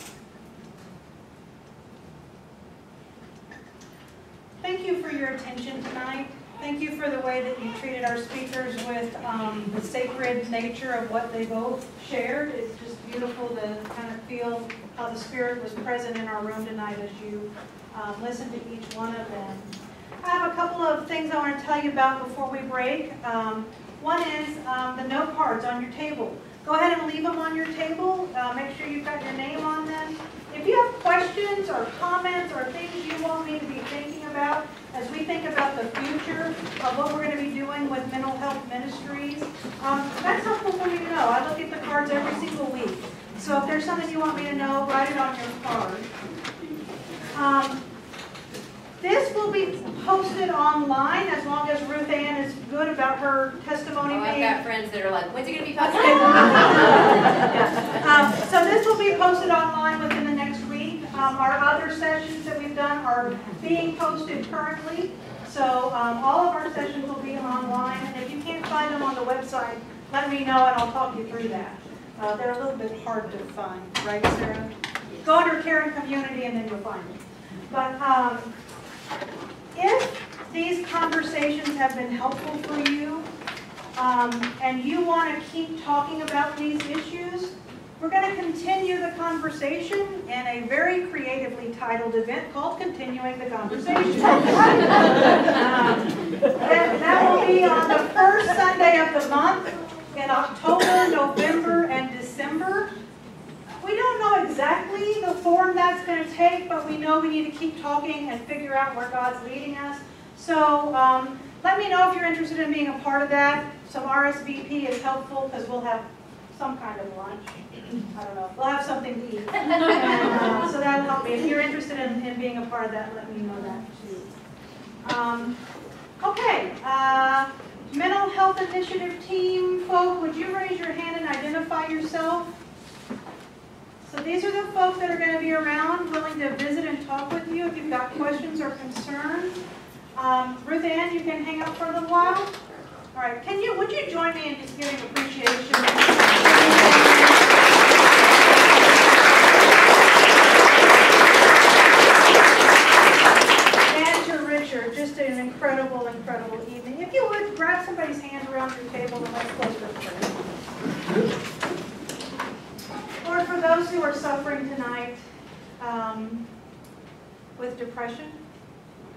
Thank you for your attention tonight. Thank you for the way that you treated our speakers with the sacred nature of what they both shared. It's just beautiful to kind of feel how the Spirit was present in our room tonight as you listened to each one of them. I have a couple of things I want to tell you about before we break. One is the note cards on your table. Go ahead and leave them on your table. Make sure you've got your name on them. If you have questions or comments or things you want me to be thinking about as we think about the future of what we're going to be doing with mental health ministries, that's helpful for me to know. I look at the cards every single week. So if there's something you want me to know, write it on your card. This will be posted online as long as Ruth Ann is good about her testimony. Oh, I've got friends that are like, when's it going to be posted? So this will be posted online within the next week. Our other sessions that we've done are being posted currently. So all of our sessions will be online, and if you can't find them on the website, let me know and I'll talk you through that. They're a little bit hard to find, right, Sarah? Go under Care and Community and then you'll find it. But if these conversations have been helpful for you, and you want to keep talking about these issues, we're going to continue the conversation in a very creatively titled event called Continuing the Conversation. That will be on the first Sunday of the month in October, November, and December. We don't know exactly the form that's going to take, but we know we need to keep talking and figure out where God's leading us. So let me know if you're interested in being a part of that. Some RSVP is helpful because we'll have some kind of lunch. I don't know. We'll have something to eat. And, so that'll help me. If you're interested in being a part of that, let me know that too. Okay. Mental Health Initiative team folk, would you raise your hand and identify yourself? So these are the folks that are going to be around, willing to visit and talk with you if you've got questions or concerns. Ruth Ann, you can hang out for a little while. All right, would you join me in just giving appreciation? And to Richard, just an incredible, incredible evening. If you would, grab somebody's hand around your table and let's close with prayer. Lord, for those who are suffering tonight with depression,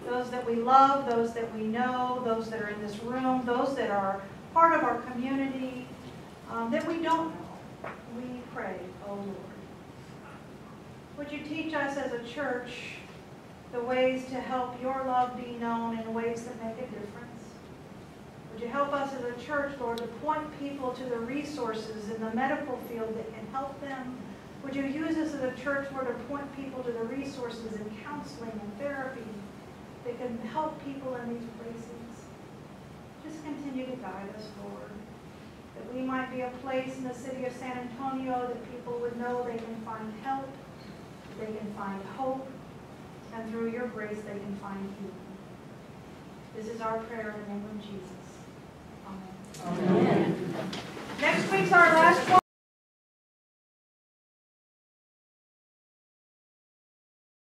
those that we love, those that we know, those that are in this room, those that are part of our community, that we don't know, we pray, oh Lord. Would you teach us as a church the ways to help your love be known in ways that make a difference? Would you help us as a church, Lord, to point people to the resources in the medical field that can help them? Would you use us as a church, Lord, to point people to the resources in counseling and therapy that can help people in these places? Just continue to guide us, Lord, that we might be a place in the city of San Antonio that people would know they can find help, they can find hope, and through your grace they can find healing. This is our prayer in the name of Jesus. Amen. Amen. Next week's our last one.